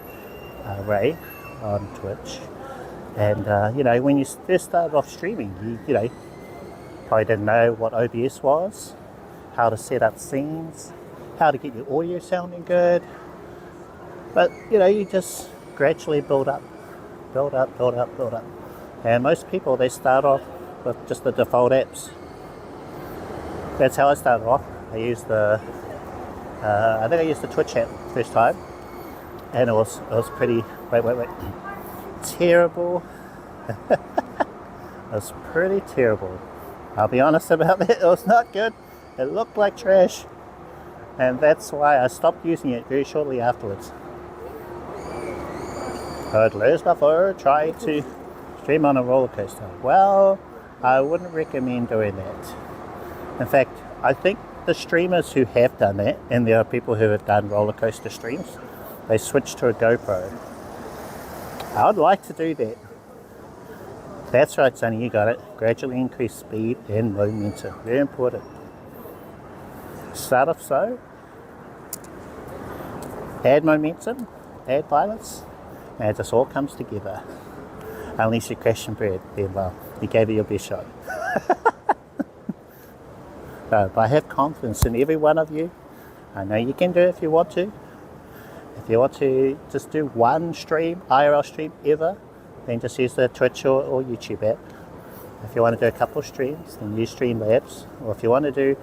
Ray on Twitch. And, you know, when you first started off streaming, you know, probably didn't know what OBS was, how to set up scenes, how to get your audio sounding good. But, you know, you just gradually build up. And most people, they start off with just the default apps. That's how I started off. I used I think I used the Twitch app first time. And it was pretty, wait. Terrible. It was pretty terrible. I'll be honest about that. It was not good. It looked like trash. And that's why I stopped using it very shortly afterwards. I'd lose my phone trying to stream on a roller coaster. Well, I wouldn't recommend doing that. In fact, I think the streamers who have done that, and there are people who have done roller coaster streams, they switch to a GoPro. I would like to do that. That's right, Sonny, you got it. Gradually increase speed and momentum. Very important. Start off slow. Add momentum. Add violence. And it just all comes together. Unless you crash and burn, then well, you gave it your best shot. But I have confidence in every one of you. I know you can do it if you want to. If you want to just do one stream, IRL stream ever, then just use the Twitch or YouTube app. If you want to do a couple of streams, then use Streamlabs. Or if you want to do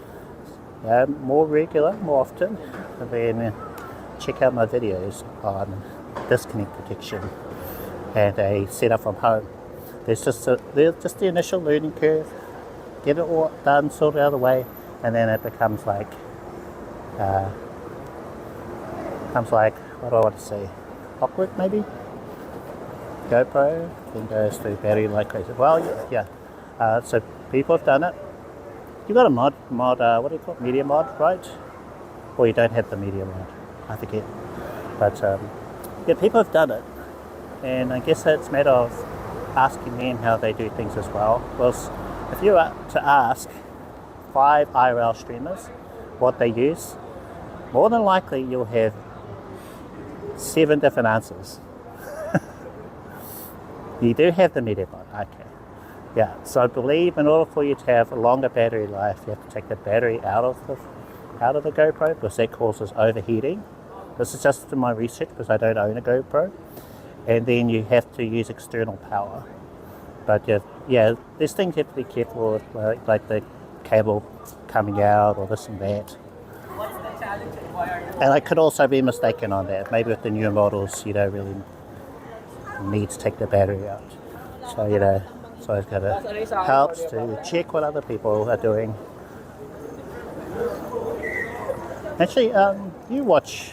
more regular, more often, then check out my videos on disconnect protection and a setup from home. There's just the initial learning curve. Get it all done, sorted out of the way, and then it becomes like what do I want to say? Clockwork maybe? GoPro, then goes through battery like crazy. Well, yeah. So people have done it. You got a mod, what do you call it? Media mod, right? Or you don't have the media mod. I forget. But yeah, people have done it. And I guess it's a matter of asking them how they do things as well. Well, if you were to ask 5 IRL streamers what they use, more than likely you'll have 7 different answers. You do have the media mod, okay. Yeah, so I believe in order for you to have a longer battery life, you have to take the battery out of the GoPro because that causes overheating. This is just in my research because I don't own a GoPro. And then you have to use external power. But yeah, there's things you have to be careful with, like the cable coming out or this and that. What's the challenge and why are you? And I could also be mistaken on that. Maybe with the newer models, you don't really need to take the battery out. So, you know, so it kind of helps to check what other people are doing. Actually, you watch,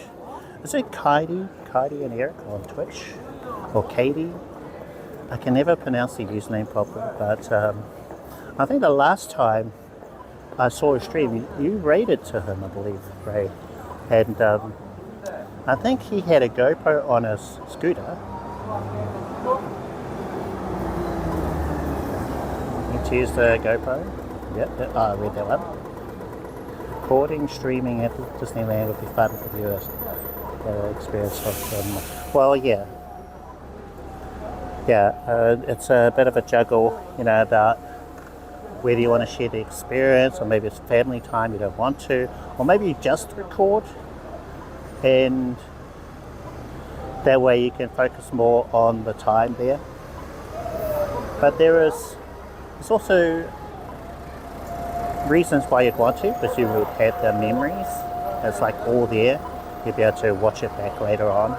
is it Kaidi and Eric on Twitch? Or Katie? I can never pronounce the username properly, but I think the last time I saw a stream, you raided to him, I believe, Ray. And I think he had a GoPro on his scooter. You choose the GoPro? Yep, I read that one. Recording, streaming at Disneyland would be fun for viewers. Experience of well, yeah. Yeah, it's a bit of a juggle, you know, about whether you want to share the experience, or maybe it's family time you don't want to, or maybe you just record, and that way you can focus more on the time there. But there's also reasons why you'd want to, because you would have the memories. It's like all there. You'll be able to watch it back later on.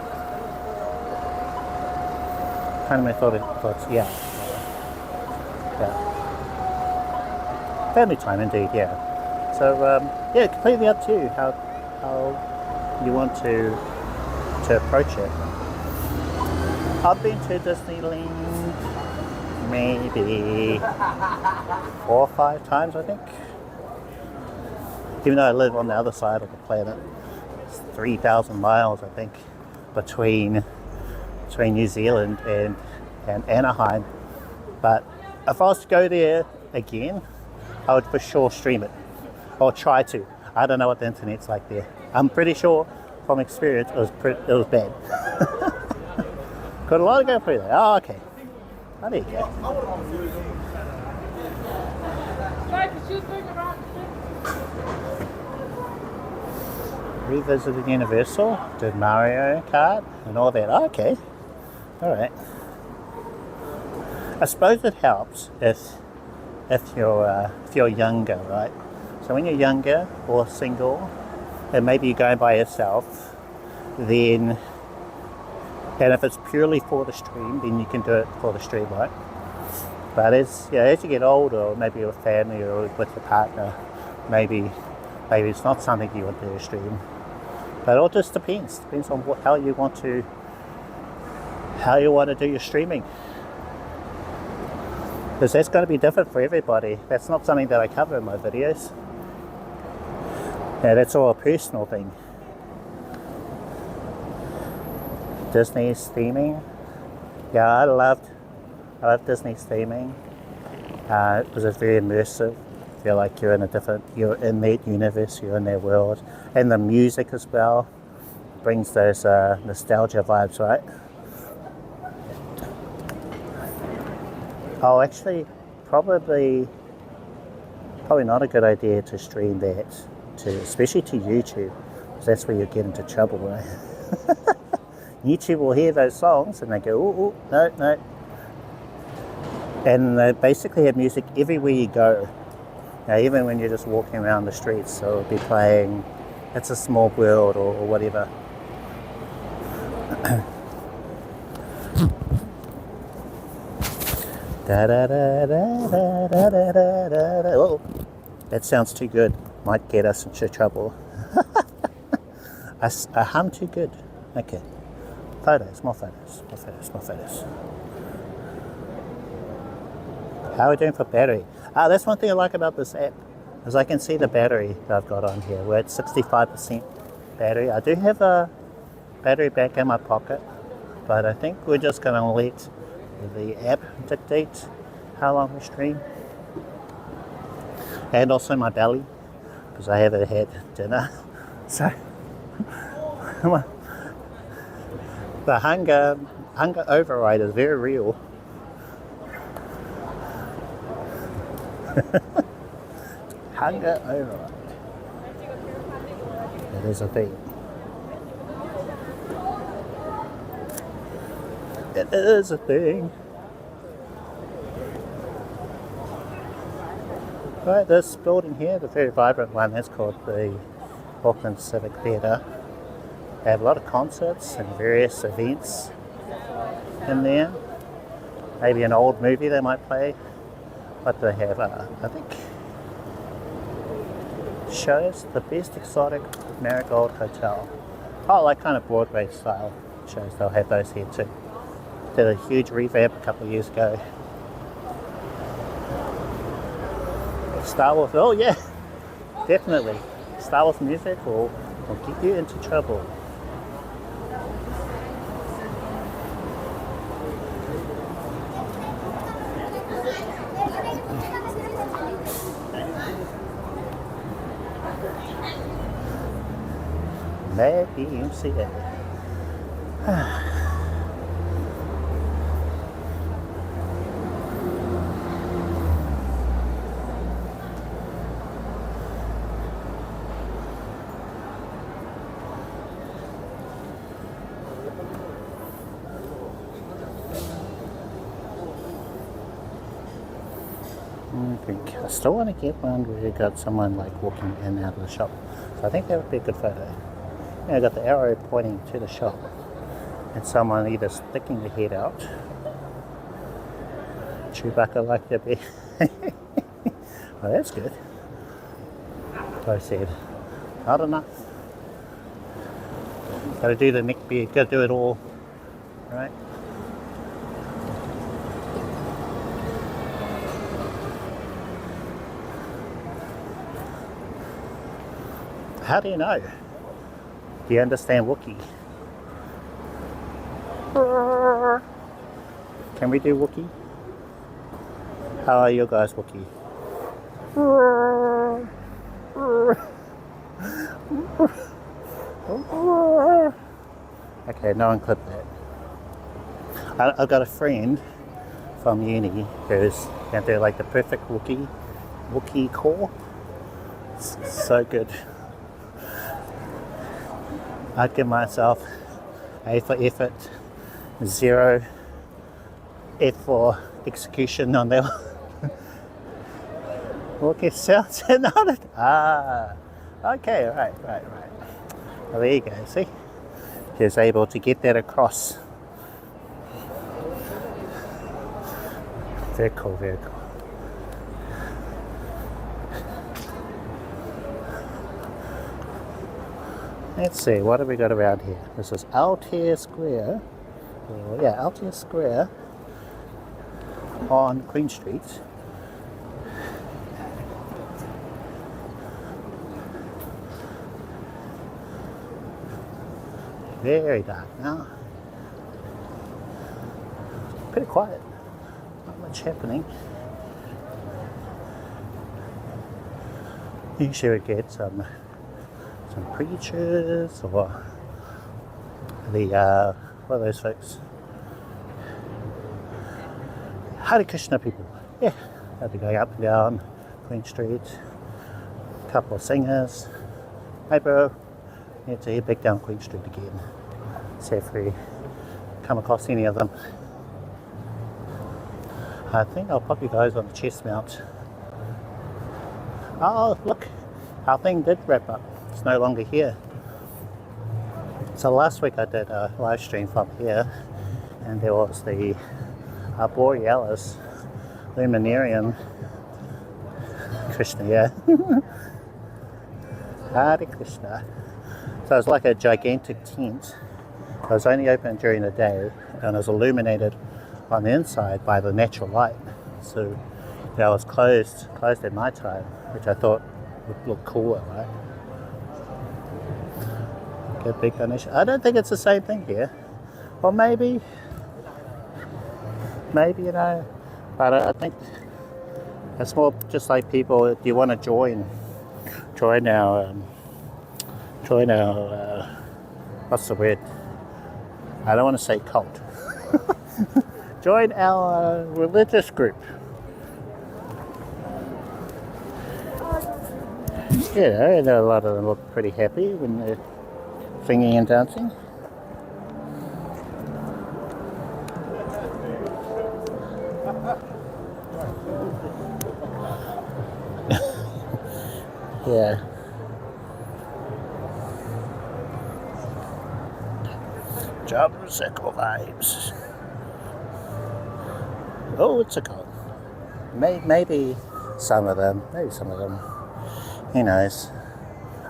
Kind of my thoughts, yeah. Family time indeed, yeah. So yeah, completely up to you how you want to approach it. I've been to Disneyland maybe 4 or 5 times, I think. Even though I live on the other side of the planet, it's 3,000 miles, I think, between New Zealand and Anaheim. But if I was to go there again, I would for sure stream it, or try to. I don't know what the internet's like there. I'm pretty sure from experience it was bad. Got a lot to go through there. Oh, okay. Oh, there you go. Revisited Universal, did Mario Kart and all that. Oh, okay. Alright. I suppose it helps if you're younger, right? So when you're younger or single, and maybe you're going by yourself, then, and if it's purely for the stream, then you can do it for the stream, right? But as you get older, or maybe with family or with your partner, maybe it's not something you want to stream. But it all just depends on how you want to do your streaming. Because that's going to be different for everybody. That's not something that I cover in my videos. Yeah, that's all a personal thing. Disney's theming. Yeah, I love Disney's theming. It was very immersive. Feel like you're in that universe, you're in their world. And the music as well brings those nostalgia vibes, right? Oh, actually, probably not a good idea to stream that, especially to YouTube, because that's where you get into trouble, right? YouTube will hear those songs and they go, oh, no. And they basically have music everywhere you go. Now, even when you're just walking around the streets, so it'll be playing It's a Small World or whatever. Oh, that sounds too good. Might get us into trouble. I hum too good. Okay. More photos. How are we doing for battery? That's one thing I like about this app, is I can see the battery that I've got on here. We're at 65% battery. I do have a battery back in my pocket, but I think we're just going to let the app dictate how long we stream. And also my belly, because I haven't had dinner. So the hunger override is very real. Hunger override. That is a thing. It is a thing. Right, this building here, the very vibrant one, that's called the Auckland Civic Theatre. They have a lot of concerts and various events in there. Maybe an old movie they might play. But they have, I think, shows, the Best Exotic Marigold Hotel. Oh, like kind of Broadway style shows, they'll have those here too. Did a huge revamp a couple of years ago. Star Wars, oh yeah, definitely. Star Wars music will get you into trouble. Mad EMCA. I still want to get one where you got someone like walking in and out of the shop. So I think that would be a good photo. I got the arrow pointing to the shop and someone either sticking their head out. Chewbacca like to be. Well, that's good. I said, not enough. Gotta do the neck beard, gotta do it all, right? How do you know? Do you understand Wookiee? Can we do Wookiee? How are you guys, Wookiee? Okay, no one clipped that. I've got a friend from uni who's going to do like the perfect Wookiee call. It's so good. I'd give myself A for effort, 0 F for execution on that one. Wookiee sounds another. Okay, right. Well, there you go, see? He was able to get that across. Very cool, very cool. Let's see, what have we got around here? This is Altair Square. Oh, yeah, Altair Square on Queen Street. Very dark now. Pretty quiet. Not much happening. Usually we get some preachers or the what are those folks? Hare Krishna people. Yeah, they'll be going up and down Queen Street. A couple of singers. Hey bro, need to head back down Queen Street again. See if we come across any of them. I think I'll pop you guys on the chest mount. Oh look, our thing did wrap up. It's no longer here. So last week I did a live stream from here, and there was the Borealis Luminarium Krishna, yeah. Hare Krishna. So it was like a gigantic tent. It was only open during the day, and it was illuminated on the inside by the natural light. So it was closed at night time, which I thought would look cooler, right? Get big donation. I don't think it's the same thing here. Or maybe, you know, but I think it's more just like people, do you want to join our, what's the word? I don't want to say cult. Join our religious group. Yeah, I know a lot of them look pretty happy when they're singing and dancing. Yeah. Job circle vibes. Oh, it's a cult. Maybe some of them. Who knows?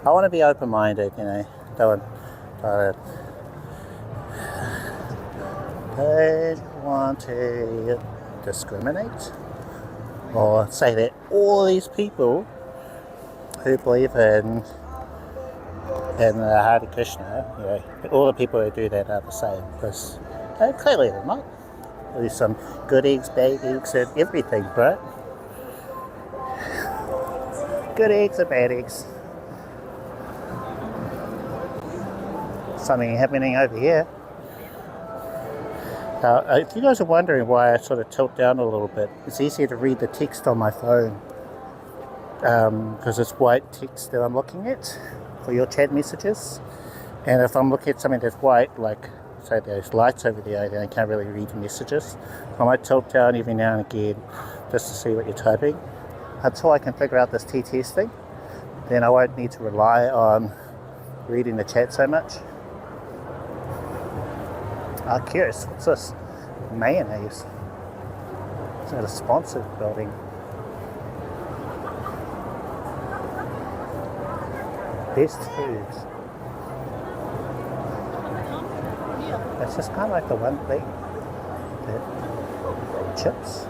I want to be open-minded, you know. Don't want to discriminate or say that all these people who believe in the Hare Krishna, you know, all the people who do that are the same, because clearly they're not. There's some good eggs, bad eggs, and everything, but good eggs and bad eggs. Something happening over here. If you guys are wondering why I sort of tilt down a little bit, it's easier to read the text on my phone because it's white text that I'm looking at for your chat messages. And if I'm looking at something that's white, like say there's lights over there, then I can't really read the messages. I might tilt down every now and again just to see what you're typing. Until I can figure out this TTS thing, then I won't need to rely on reading the chat so much. I'm curious, what's this? Mayonnaise. Is that a sponsored building? Best foods. It's just kind of like the one thing. Chips.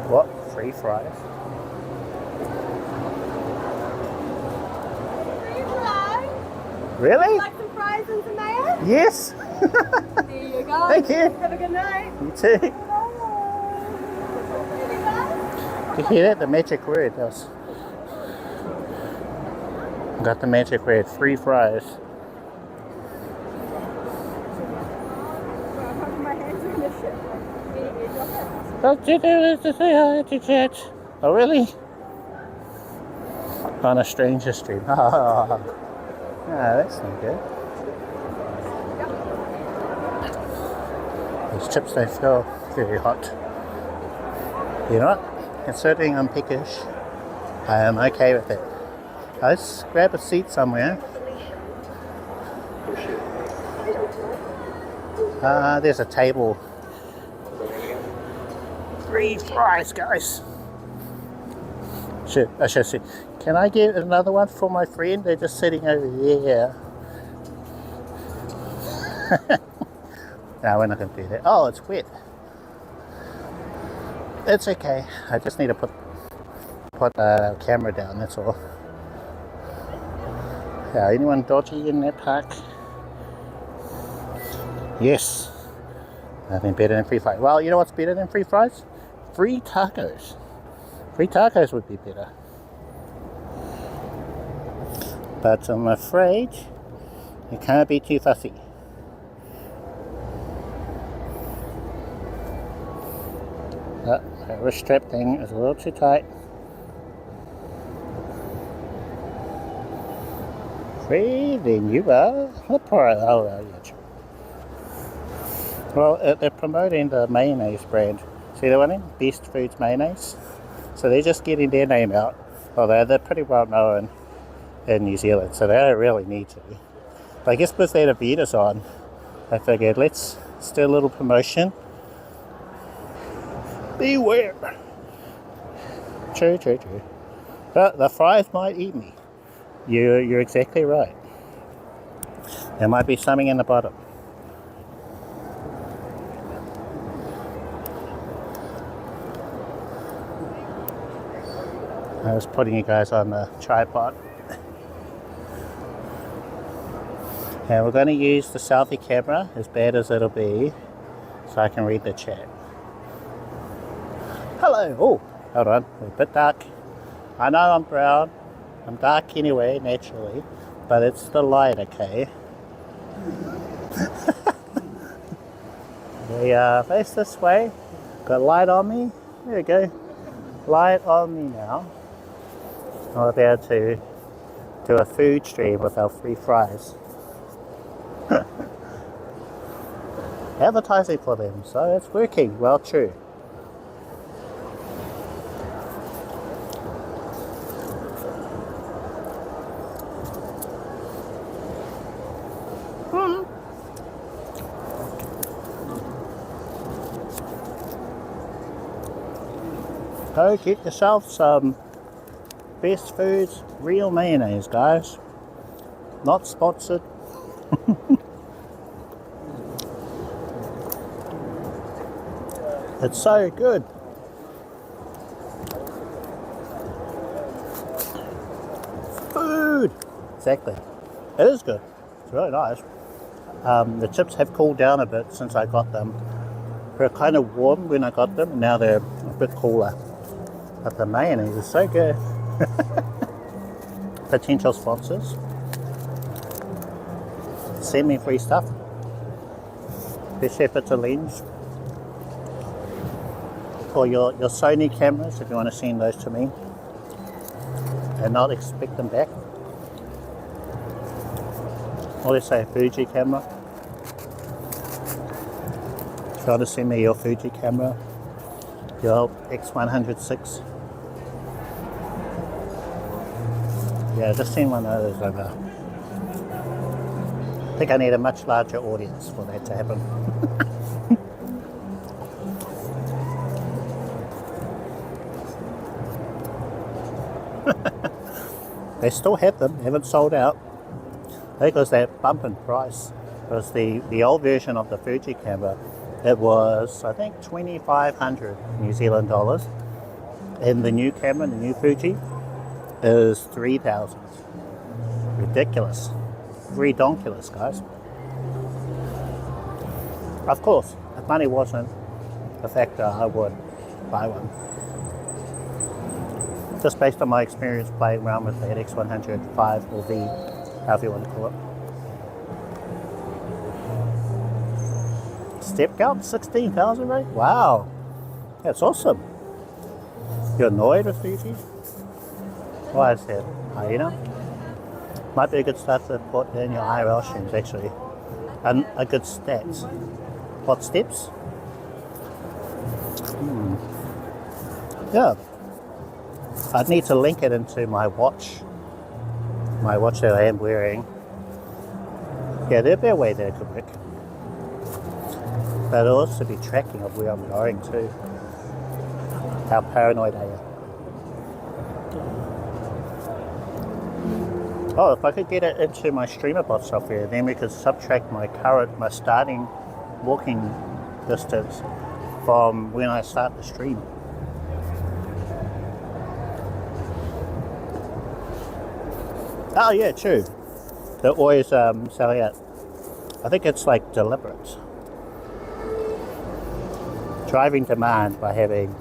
what? Free fries? Free fries? Really? Like some fries and some mayo? Yes. There you go. Thank you. Have a good night. You too. Bye. Did you hear that? The magic word. That was... Got the magic word. Free fries. My hands are in the shit. Oh, did you to say hi to chat? Oh, really? On a stranger stream. Ah, that's not good. These chips don't feel very hot. You know what? Considering I'm peckish, I am okay with it. Let's grab a seat somewhere. There's a table. Free fries, guys. I should see. Can I get another one for my friend? They're just sitting over there. No, we're not going to do that. Oh, it's wet. It's okay. I just need to put the camera down, that's all. Yeah, anyone dodgy in that park? Yes. Nothing better than free fries. Well, you know what's better than free fries? Free tacos. Free tacos would be better. But I'm afraid you can't be too fussy. That wrist strap thing is a little too tight. Free, then you are the pro. Oh, yeah, true. Well, they're promoting the mayonnaise brand. See the one in? Best Foods Mayonnaise. So they're just getting their name out. Although they're pretty well known in New Zealand, so they don't really need to. But I guess because they had a Vetus on, I figured let's do a little promotion. Beware. True. But the fries might eat me. You're exactly right. There might be something in the bottom. I was putting you guys on the tripod. And we're going to use the selfie camera, as bad as it'll be, so I can read the chat. Hello! Oh, hold on, a bit dark. I know I'm brown. I'm dark anyway, naturally, but it's the light, okay? We face this way. Got light on me. There we go. Light on me now. I'm about to do a food stream with our free fries. Advertising for them, so it's working. Well, true. So get yourself some Best Foods real mayonnaise, guys. Not sponsored. It's so good. Food! Exactly. It is good. It's really nice. The chips have cooled down a bit since I got them. They were kind of warm when I got them, and now they're a bit cooler. But the mayonnaise is so good. Potential sponsors. Send me free stuff. Especially if it's a lens. Or your Sony cameras, if you want to send those to me. And not expect them back. Or let's say a Fuji camera. If you want to send me your Fuji camera. Your X106. Yeah, just send one of those over. I think I need a much larger audience for that to happen. They still have them, haven't sold out. I think it was that bump in price. It was the old version of the Fuji camera. It was, I think, 2,500 New Zealand dollars. And the new camera, the new Fuji, is 3,000. Ridiculous. Redonkulous, guys. Of course, if money wasn't a factor, I would buy one. Just based on my experience playing around with the X100 5 or V, however you want to call it. Step count, 16,000, right? Wow, that's awesome. You're annoyed with Fuji? Why is that? Hyena? Might be a good start to put in your IRL streams, actually. And a good stats. What steps? Yeah. I'd need to link it into my watch. My watch that I am wearing. Yeah, there'd be a way that it could work. But it'll also be tracking of where I'm going too. How paranoid I am. Oh, if I could get it into my StreamerBot software, then we could subtract my starting walking distance from when I start the stream. Oh yeah, true. They're always selling it. I think it's like deliberate. Driving demand by having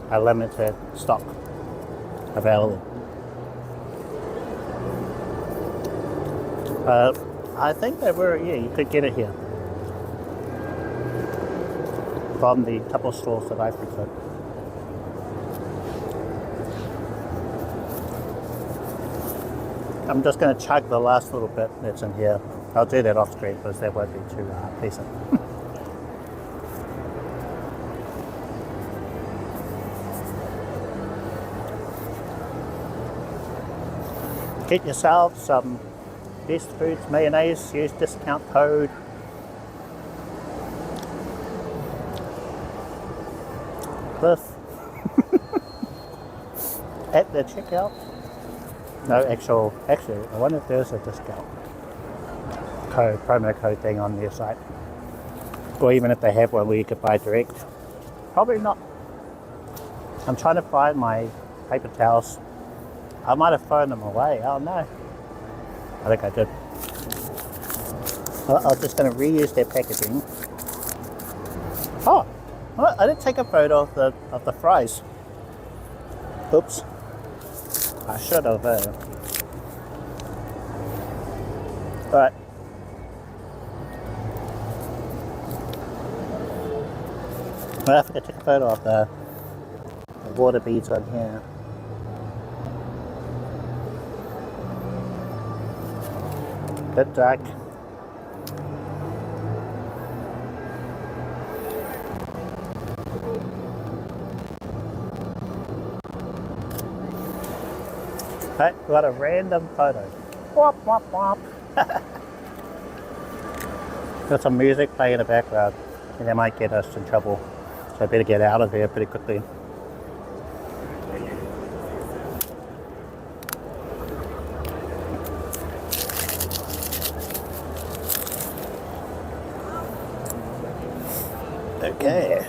a limited stock available. I think they were, yeah, you could get it here. From the couple of stores that I frequent. I'm just going to chug the last little bit that's in here. I'll do that off screen because that won't be too pleasant. Get yourself some Best Foods mayonnaise, use discount code Cliff at the checkout. No, actually, I wonder if there's a discount code, promo code thing on their site. Or even if they have one where you could buy direct. Probably not. I'm trying to find my paper towels. I might have thrown them away. Oh no. I think I did. I'm just going to reuse their packaging. Oh, well, I didn't take a photo of the fries. Oops. I should have. But I think I took a photo of the water beads on here. Bit dark. Okay, got a random photo. Wop, wop, wop. Got some music playing in the background, and they might get us in trouble. So I better get out of here pretty quickly. Okay.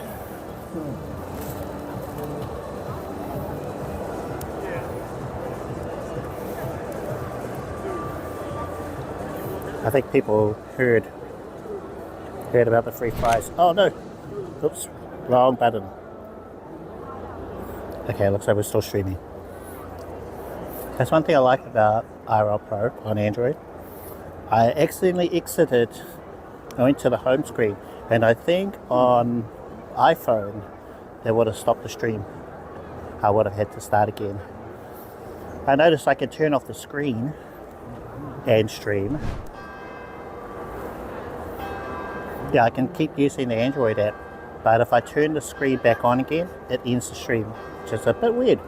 I think people heard about the free fries. Oh no! Oops, wrong button. Okay, looks like we're still streaming. That's one thing I like about IRL Pro on Android. I accidentally exited. I went to the home screen, and I think on iPhone they would have stopped the stream. I would have had to start again. I noticed I could turn off the screen and stream. Yeah, I can keep using the Android app, but if I turn the screen back on again, it ends the stream, which is a bit weird.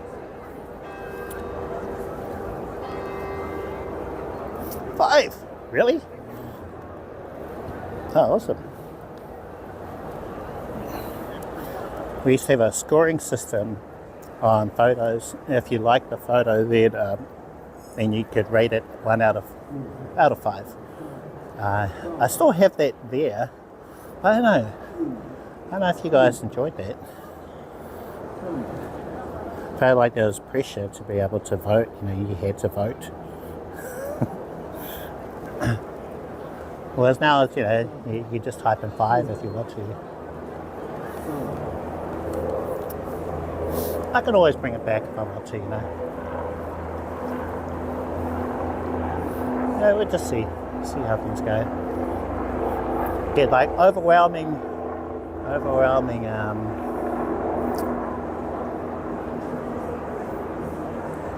Five? Really? Oh, awesome. We used to have a scoring system on photos. If you liked the photo, then you could rate it 1 out of 5. I still have that there. I don't know if you guys enjoyed that. felt like there was pressure to be able to vote. You know, you had to vote. Whereas now, you know, you just type in 5 if you want to. I can always bring it back if I want to, you know. Yeah, we'll just see how things go. Get like overwhelming.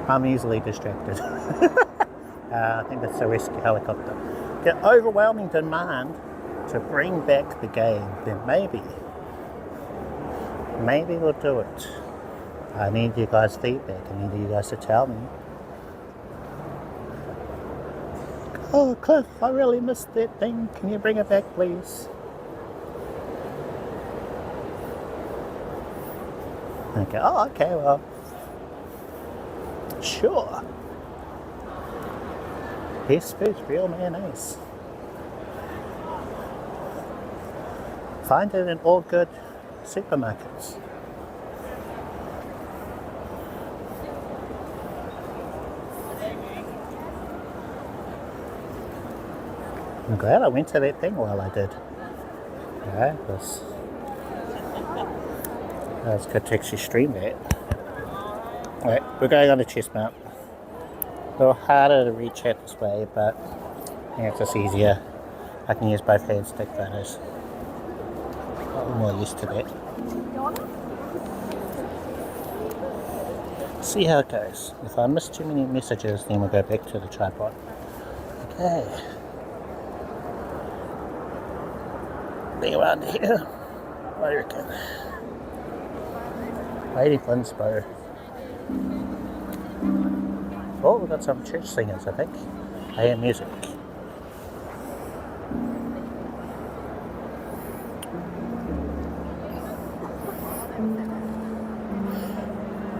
I'm easily distracted. I think that's a rescue helicopter. Get overwhelming demand to bring back the game, then maybe we'll do it. I need you guys' feedback. I need you guys to tell me. Oh, Cliff, I really missed that thing. Can you bring it back, please? Okay. Oh, okay. Well, sure. Best food's real mayonnaise. Find it in all good supermarkets. I'm glad I went to that thing while I did. Yeah, it was good to actually stream that. Alright, we're going on the chestnut. A little harder to reach out this way, but yeah, it's just easier. I can use both hands to take photos. I'm more used to that. See how it goes. If I miss too many messages, then we'll go back to the tripod. Okay. Being around here, what do you reckon? Lady Flinsbo. Oh, we've got some church singers, I think. AM music.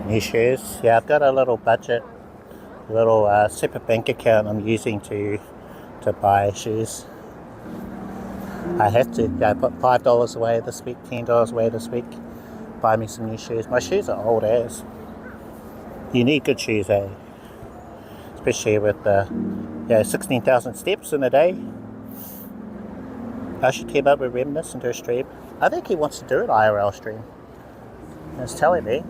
New shoes. Yeah, I've got a little budget, separate bank account I'm using to buy shoes. I have to. Yeah, I put $5 away this week, $10 away this week. Buy me some new shoes. My shoes are old as. You need good shoes, eh? Especially with 16,000 steps in a day. I should team up with Reminisce and do a stream. I think he wants to do an IRL stream. He's telling me,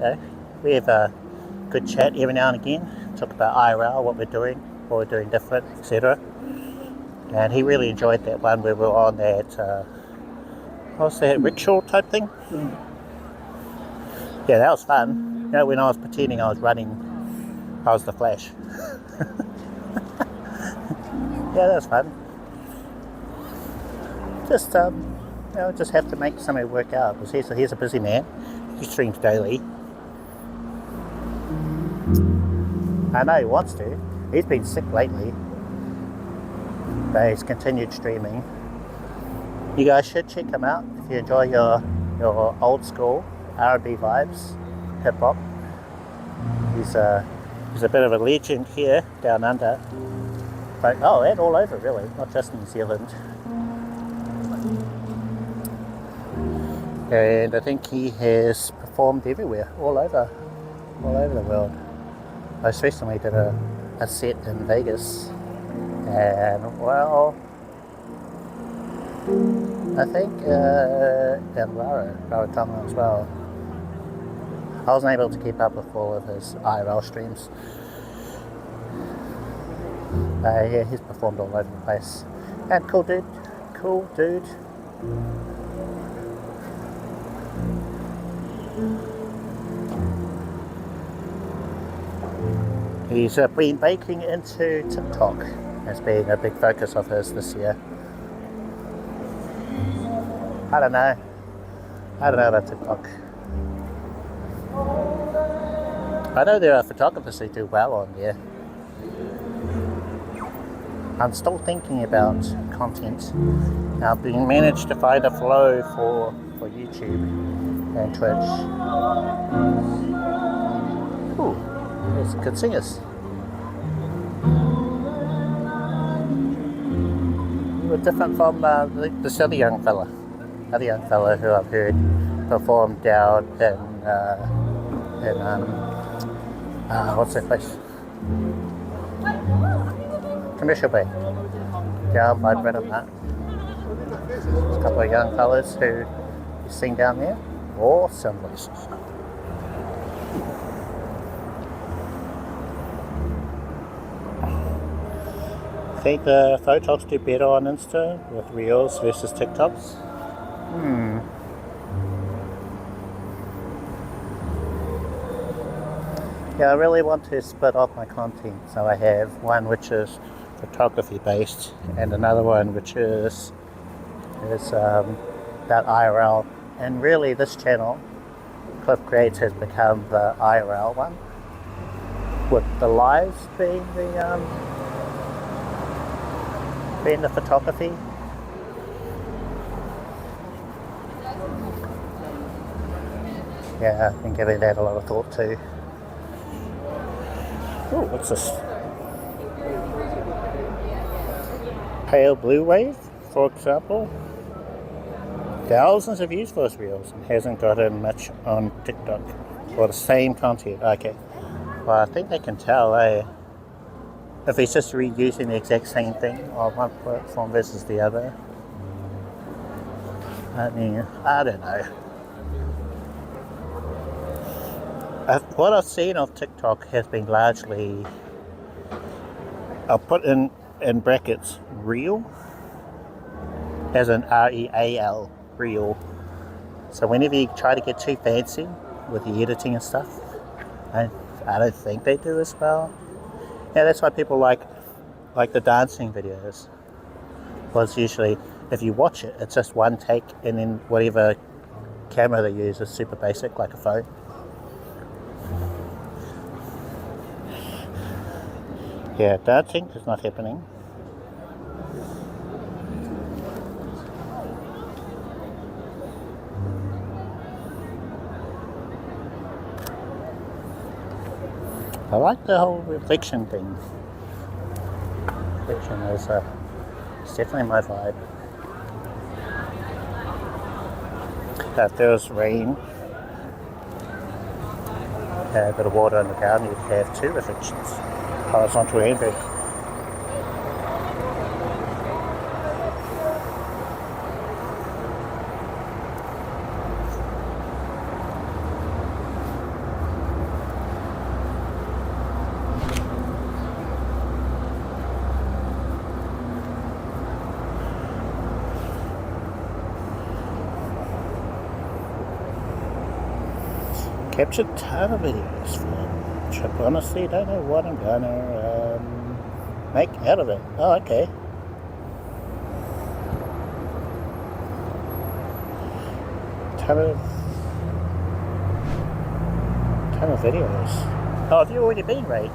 we have a good chat every now and again. Talk about IRL, what we're doing different, etc. And he really enjoyed that one where we were on that, what was that, rickshaw type thing? Yeah, that was fun. You know, when I was pretending I was running, I was the Flash. Yeah, that was fun. Just, just have to make something work out. Because he's a busy man. He streams daily. I know he wants to. He's been sick lately. But he's continued streaming. You guys should check him out if you enjoy your old school R&B vibes, hip hop. He's a bit of a legend here down under, but and all over really, not just New Zealand. And I think he has performed everywhere, all over the world. Most recently did a set in Vegas. And well, I think in Rarotonga as well. I wasn't able to keep up with all of his IRL streams. Yeah, he's performed all over the place. And cool dude. He's been breaking into TikTok. It's been a big focus of his this year. I don't know about TikTok. I know there are photographers who do well on there. I'm still thinking about content. I've been managed to find a flow for YouTube and Twitch. Ooh, there's good singers. We're different from this other young fella who I've heard perform down in And what's that place? Commercial Bay. Down by Brenham Park. There's a couple of young fellas who you sing down there. Awesome places. I think the photos do better on Insta with Reels versus TikToks. Yeah, I really want to split off my content. So I have one which is photography based and another one which is that IRL. And really this channel, Cliff Creates, has become the IRL one, with the lives being the photography. Yeah, I've been giving that a lot of thought too. Oh, what's this? Pale Blue Wave, for example. Thousands of views for his reels and hasn't gotten much on TikTok for the same content. Okay, well, I think they can tell, if he's just reusing the exact same thing on one platform versus the other. I mean, I don't know. What I've seen of TikTok has been largely, I'll put in brackets, real, as an REAL, real. So whenever you try to get too fancy with the editing and stuff, I don't think they do as well. Yeah, that's why people like the dancing videos. Well, it's usually, if you watch it, it's just one take, and then whatever camera they use is super basic, like a phone. Yeah, dancing is not happening. I like the whole reflection thing. Reflection is it's definitely my vibe. If there was rain, a bit of water on the ground, you'd have two reflections, horizontal and vertical. Captured a ton of videos for the trip. Honestly, don't know what I'm gonna make out of it. Oh, okay. Ton of videos. Oh, have you already been, Ray?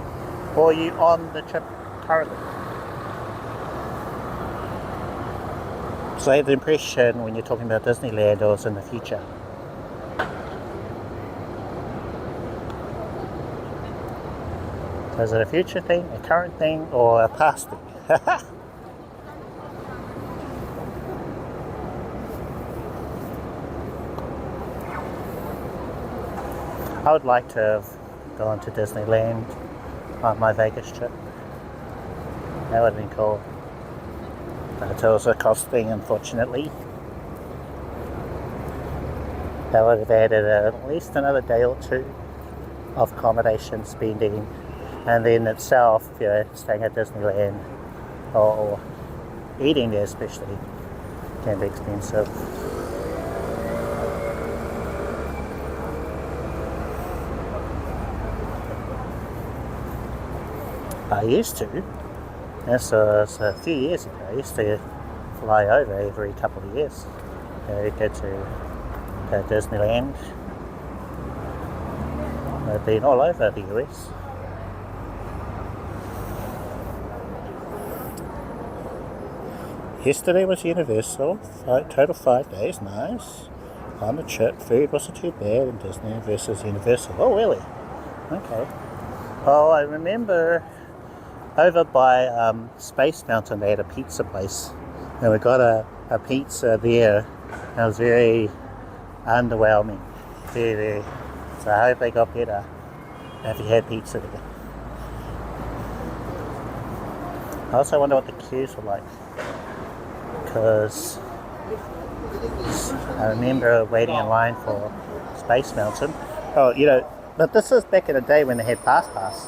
Or are you on the trip currently? So I have the impression when you're talking about Disneyland, or it's in the future. So is it a future thing, a current thing, or a past thing? I would like to have gone to Disneyland on my Vegas trip. That would have been cool. But it was a cost thing, unfortunately. That would have added at least another day or two of accommodation spending. And then itself, you know, staying at Disneyland or eating there especially can be expensive. I used to, this was a few years ago, I used to fly over every couple of years. Go to Disneyland. I've been all over the US. Yesterday was Universal, total 5 days, nice. On the trip, food wasn't too bad in Disney versus Universal. Oh, really? Okay. Oh, I remember over by Space Mountain, they had a pizza place. And we got a pizza there. And it was very underwhelming. Very, very So I hope they got better if you had pizza there. I also wonder what the queues were like, because I remember waiting in line for Space Mountain. Oh, you know, but this is back in the day when they had Fast Pass.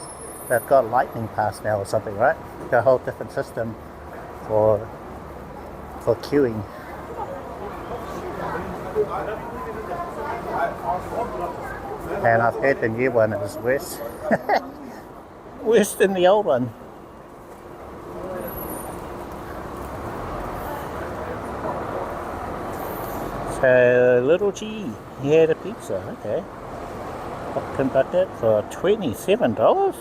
They've got Lightning Pass now or something, right? Got a whole different system for queuing. And I've heard the new one is worse. Worse than the old one. So, Little G, he had a pizza, okay. Popcorn bucket for $27.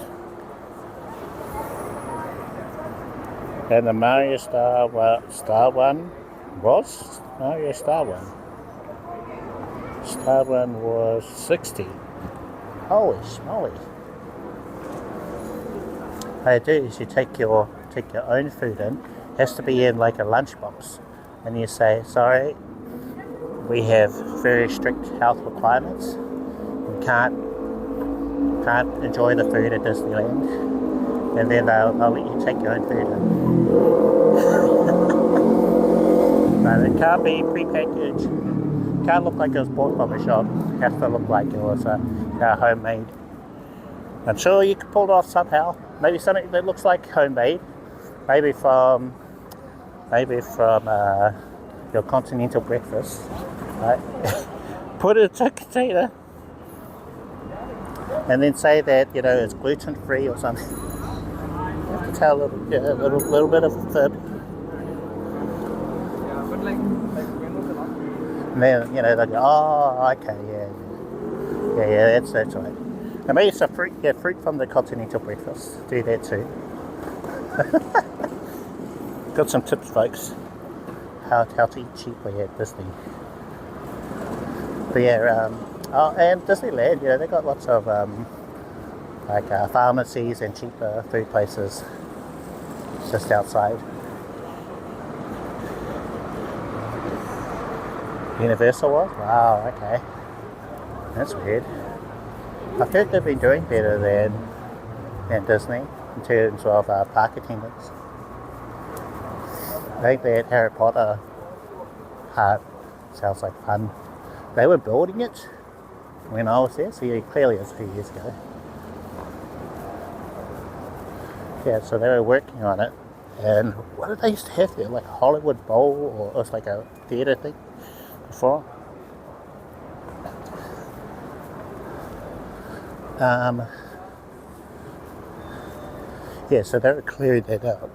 And the Mario Star one was? Mario Star one. Star one was 60. Holy smoly. What you do is you take your own food in. It has to be in like a lunchbox. And you say, sorry, we have very strict health requirements. You can't enjoy the food at Disneyland. And then they'll let you take your own food in. But it can't be prepackaged. Can't look like it was bought from a shop. It has to look like it was homemade. I'm sure you could pull it off somehow. Maybe something that looks like homemade. Maybe from your continental breakfast. Right? Put it in a container. And then say that, you know, it's gluten free or something. You have to tell a little bit of a fib. But like And then, you know, they go, oh, okay, yeah, that's right. And maybe some fruit, fruit from the continental breakfast. Do that too. Got some tips, folks. How to eat cheaply at Disney. But yeah, and Disneyland, you know, they got lots of pharmacies and cheaper food places just outside. Universal was? Wow, okay. That's weird. I heard they've been doing better than Disney in terms of park attendance. I think that Harry Potter part sounds like fun. They were building it when I was there, so yeah, clearly it's a few years ago. Yeah, so they were working on it. And what did they used to have there? Like a Hollywood Bowl, or it was like a theatre thing before? Yeah, so they were clearing that out.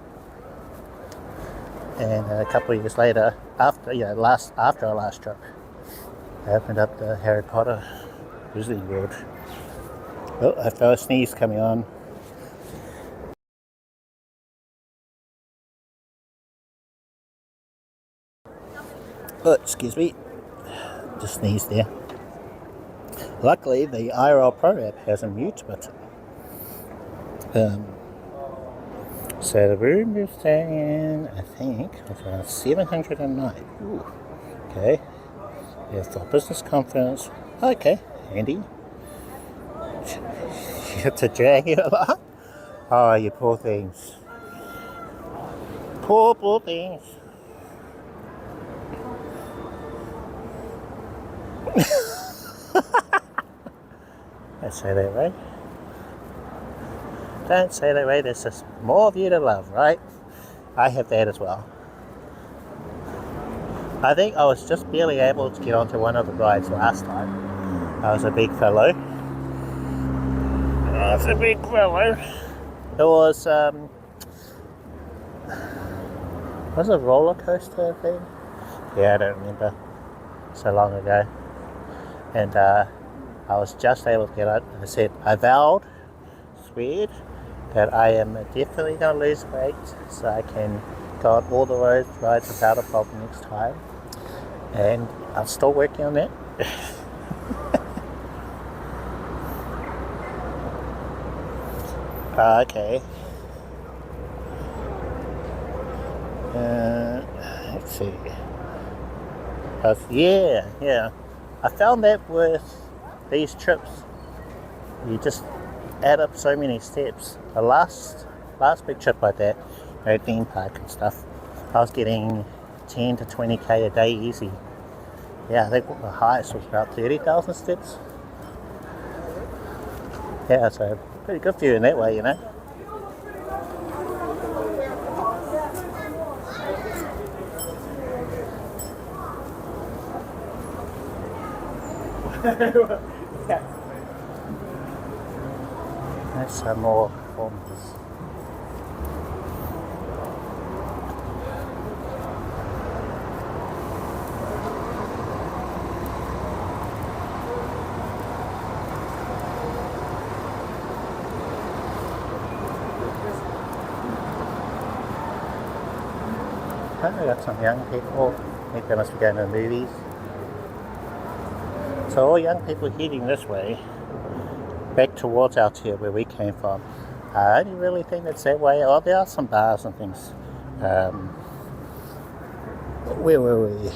And a couple of years later, after our last trip, they opened up the Harry Potter Disney World. Oh, I felt a sneeze coming on. Oh, excuse me. Just sneezed there. Luckily, the IRL Pro app has a mute button. So the room we're staying in, I think, was around 700 a night. Ooh, okay. Yeah, for business conference. Okay, handy. You have to drag it along. Oh, you poor things. Poor things. Don't say that way. Don't say that way. There's just more of you to love, right? I have that as well. I think I was just barely able to get onto one of the rides last time. I was a big fellow. It was a roller coaster thing? Yeah, I don't remember. So long ago. And I was just able to get out. I said, I vowed, sweared, that I am definitely going to lose weight so I can go on all the rides without a problem next time. And I'm still working on that. Okay. Let's see. Yeah. I found that with these trips, you just add up so many steps. The last big trip like that, theme park and stuff, I was getting 10 to 20k a day easy. Yeah, I think the highest was about 30,000 steps. Yeah, so pretty good for you in that way, you know. There's some more performances. I got some young people. I think they must be going to the movies. So all young people heading this way, back towards Aotea where we came from. I only really think it's that way. Oh, there are some bars and things. Where were we?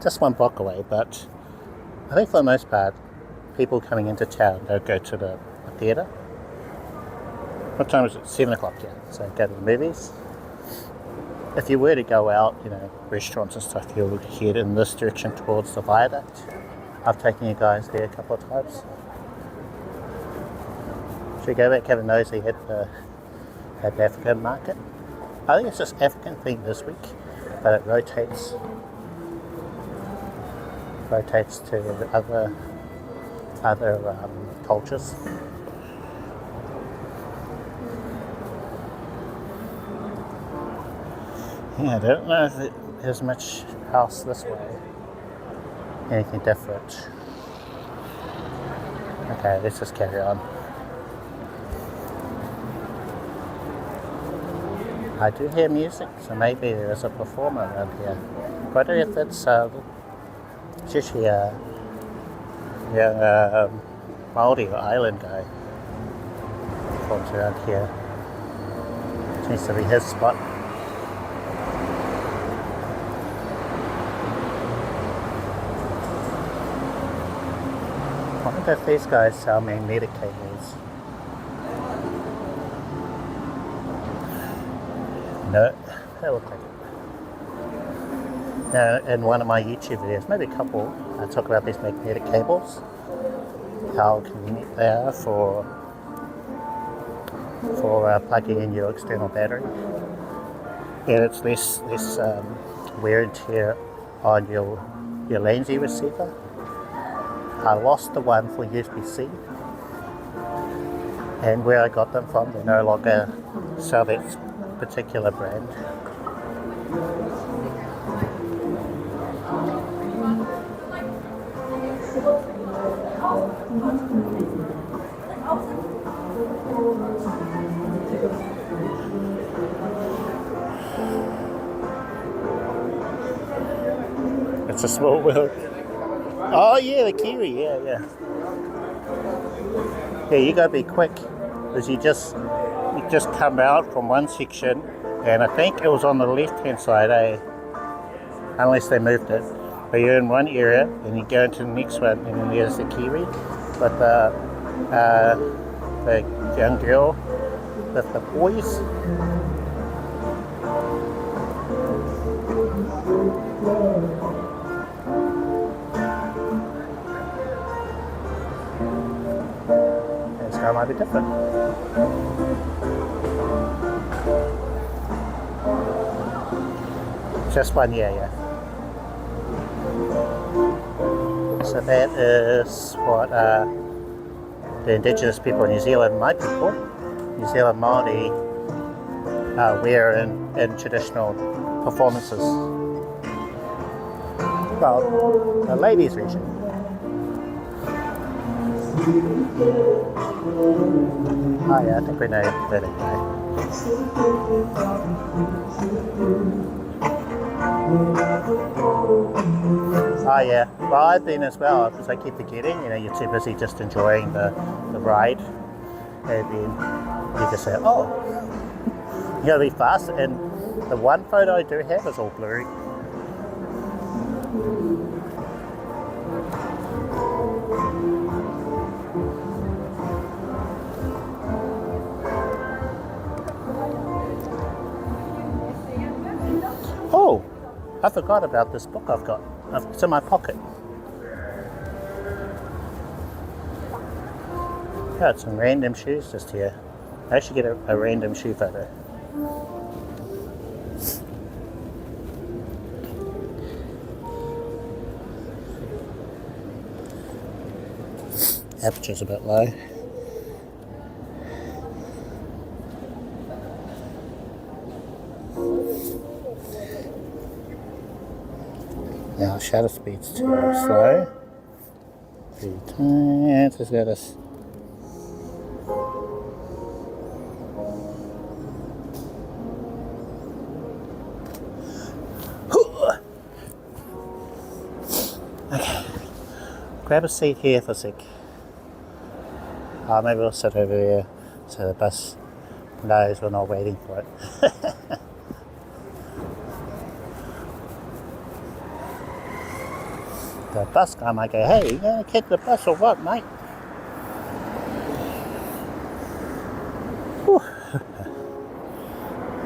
Just one block away, but I think for the most part, people coming into town, they'll go to the theatre. What time is it? 7 o'clock, yeah. So go to the movies. If you were to go out, you know, restaurants and stuff, you'll head in this direction towards the viaduct. I've taken you guys there a couple of times. Should we go back, have a nosy at the African market? I think it's just African themed this week, but it rotates to other cultures. Yeah, I don't know if there's much else this way. Anything different. Okay, let's just carry on. I do hear music, so maybe there is a performer around here. I wonder if it's usually a Māori or island guy performs around here. Seems to be his spot. I wonder if these guys sell magnetic cables. No, they look like it. Now, in one of my YouTube videos, maybe a couple, I talk about these magnetic cables, how convenient they are for plugging in your external battery. And it's less wear and tear on your Lenzi receiver. I lost the one for USB-C, and where I got them from, they no longer sell that particular brand. It's a small world. Oh yeah, the kiwi, yeah. Yeah, you gotta be quick, because you just come out from one section, and I think it was on the left-hand side, unless they moved it. But you're in one area, and you go into the next one, and then there's the kiwi. But the young girl with the boys. It might be different. Just one year, yeah. So that is what the indigenous people in New Zealand, my people, New Zealand Māori, wear in traditional performances. Well, the ladies' region. Oh yeah, I think we know where they go. Oh yeah, well I've been as well, because I keep forgetting, you're too busy just enjoying the ride. And then you just say, oh, you gotta be fast, and the one photo I do have is all blurry. I forgot about this book I've got. It's in my pocket. Got some random shoes just here. I actually get a random shoe photo. Aperture's a bit low. Now shutter speed's too slow. 3 times. Let's go this. Okay. Grab a seat here for a sec. Maybe we'll sit over there so the bus knows we're not waiting for it. The bus guy might go, hey, you gonna catch the bus or what, mate? Whew.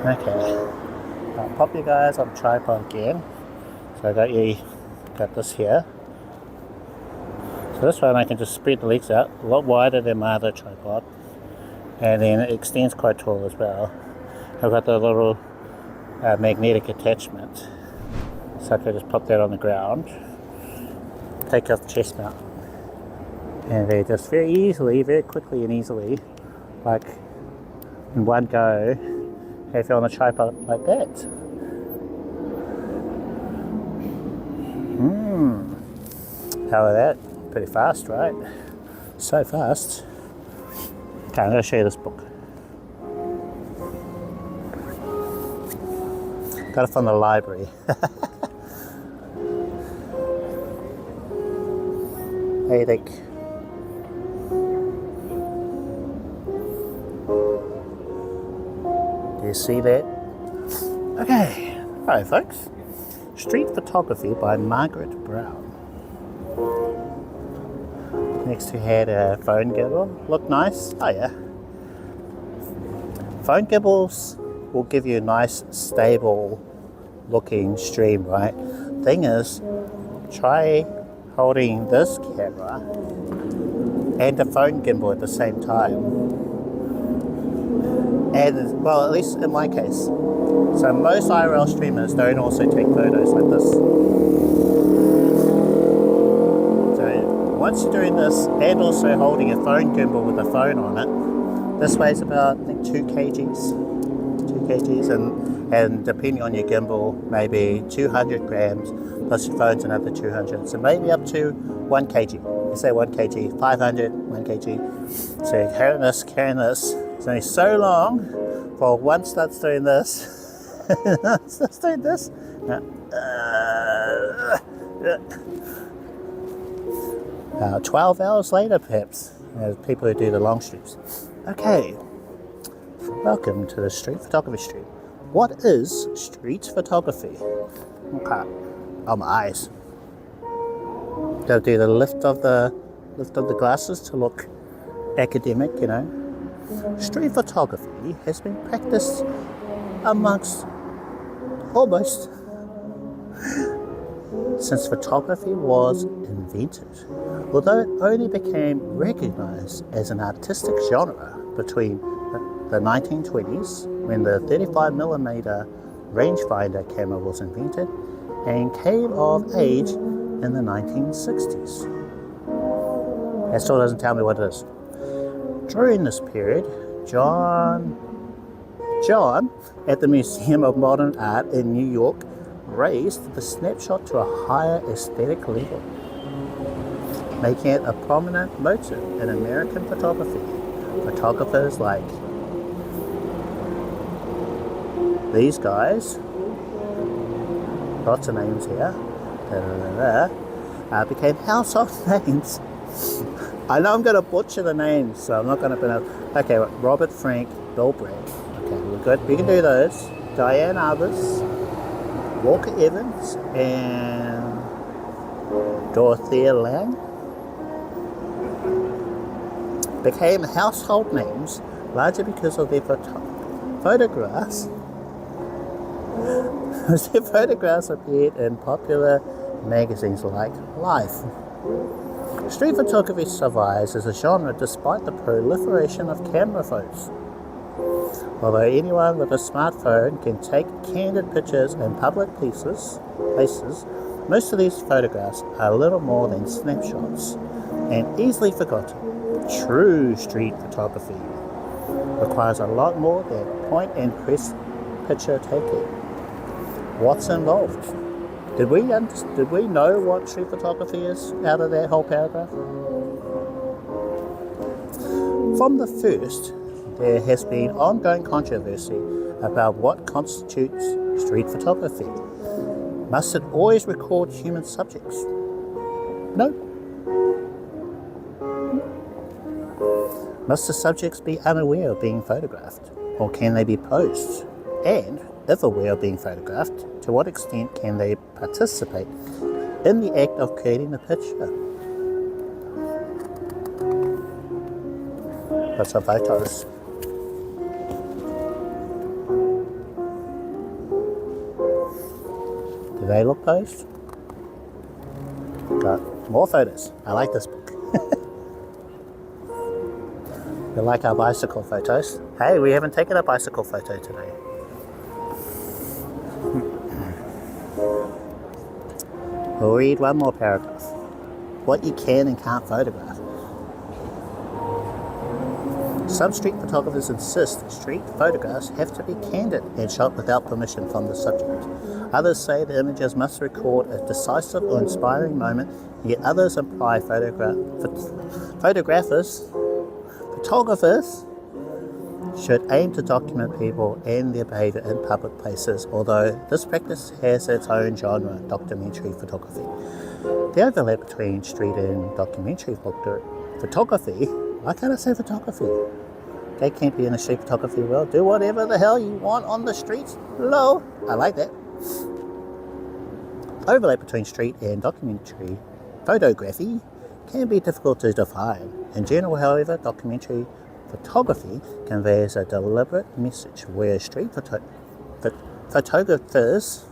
Okay. I'll pop you guys on the tripod again. So I got this here. So this one I can just spread the legs out, a lot wider than my other tripod. And then it extends quite tall as well. I've got the little magnetic attachment. So I can just pop that on the ground. Take off the chest mount, and they just very quickly and easily, like in one go, have it on a tripod like that. How about that? Pretty fast, right? So fast. Okay, I'm going to show you this book. Got it from the library. How you think? Do you see that? Okay, alright folks. Street Photography by Margaret Brown. Next we had a phone gimbal. Look nice. Oh yeah. Phone gimbals will give you a nice stable looking stream, right? Thing is, try holding this camera and the phone gimbal at the same time. And, well, at least in my case. So most IRL streamers don't also take photos like this. So once you're doing this and also holding a phone gimbal with a phone on it, this weighs about, I think, 2 kgs, and depending on your gimbal, maybe 200 grams, plus your phone's another 200, so maybe up to 1 kg. You say 1 kg, 500, 1 kg. So you're carrying this. It's only so long for one starts doing this. Starts doing this. 12 hours later, perhaps. There's people who do the long streams. Okay. Welcome to the Street Photography stream. What is street photography? Okay. Oh, my eyes. Gotta do the lift of the glasses to look academic, you know. Street photography has been practiced amongst almost since photography was invented, although it only became recognized as an artistic genre between the 1920s, when the 35mm rangefinder camera was invented, and came of age in the 1960s. That still doesn't tell me what it is. During this period, John at the Museum of Modern Art in New York raised the snapshot to a higher aesthetic level, making it a prominent motive in American photography. Photographers like these guys, lots of names here, became household names. I know I'm going to butcher the names, so I'm not going to pronounce. Okay, Robert Frank, Bill Bragg. Okay, we're good. We can do those. Diane Arbus, Walker Evans, and Dorothea Lange became household names largely because of their photographs Their photographs appeared in popular magazines like Life. Street photography survives as a genre despite the proliferation of camera phones. Although anyone with a smartphone can take candid pictures in public places, most of these photographs are little more than snapshots and easily forgotten. True street photography requires a lot more than point and press picture taking. What's involved? Did we know what street photography is out of that whole paragraph? From the first, there has been ongoing controversy about what constitutes street photography. Must it always record human subjects? No. Must the subjects be unaware of being photographed, or can they be posed? And, if aware of being photographed, to what extent can they participate in the act of creating the picture? Got some photos. Do they look posed? Got more photos. I like this book. You like our bicycle photos? Hey, we haven't taken a bicycle photo today. We'll read one more paragraph. What you can and can't photograph. Some street photographers insist that street photographs have to be candid and shot without permission from the subject. Others say the images must record a decisive or inspiring moment, yet others imply photographers should aim to document people and their behaviour in public places, although this practice has its own genre, documentary photography. The overlap between street and documentary photography, why can't I say photography? They can't be in the street photography world. Do whatever the hell you want on the streets. Hello, I like that. Overlap between street and documentary photography can be difficult to define. In general, however, documentary photography conveys a deliberate message, where street photographers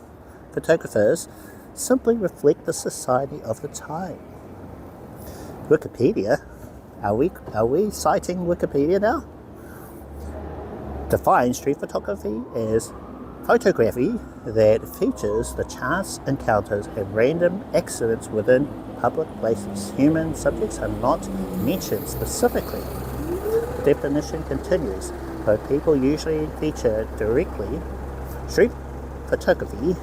simply reflect the society of the time. Wikipedia, are we citing Wikipedia now? Defines street photography as photography that features the chance encounters and random accidents within public places. Human subjects are not mentioned specifically. The definition continues, though people usually feature directly, street photography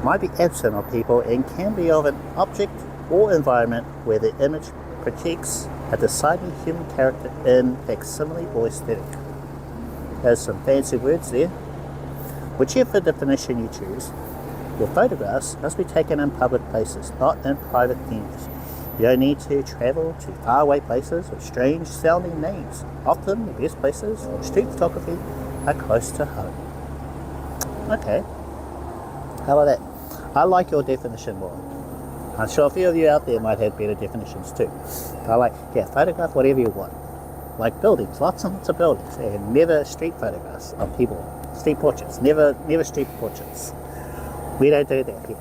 might be absent of people and can be of an object or environment where the image projects a decided human character in facsimile or aesthetic. There's some fancy words there. Whichever definition you choose, your photographs must be taken in public places, not in private venues. You don't need to travel to faraway places with strange sounding names. Often the best places for street photography are close to home. Okay, how about that? I like your definition more. I'm sure a few of you out there might have better definitions too. Photograph whatever you want. Like buildings, lots and lots of buildings, and never street photographs of people. Street portraits, never street portraits. We don't do that here.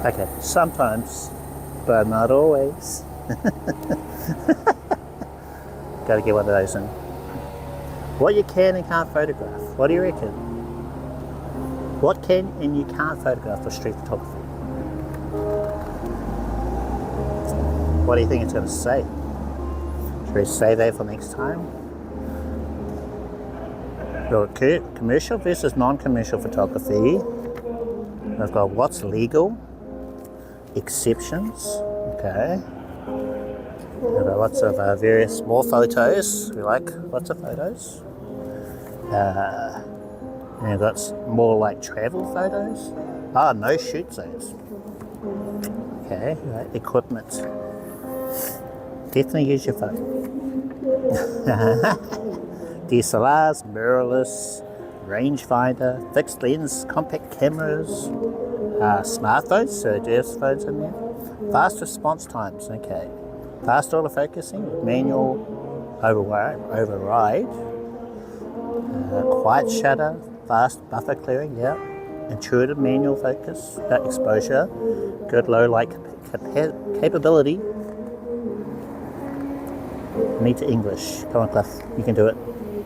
Okay, sometimes, but not always. Gotta get one of those in. What you can and can't photograph. What do you reckon? What can and you can't photograph for street photography? What do you think it's going to say? Should we save that for next time? We've got commercial versus non-commercial photography. We've got what's legal, exceptions, okay. We've got lots of various more photos. We like lots of photos. And we've got more like travel photos. No shoot zones. Okay, right. Equipment. Definitely use your phone. DSLRs, mirrorless, rangefinder, fixed lens, compact cameras, smartphones, so there's phones in there. Fast response times, okay. Fast autofocusing, manual override, quiet shutter, fast buffer clearing, yeah. Intuitive manual focus, exposure, good low light capability. Need to English. Come on, Cliff, you can do it.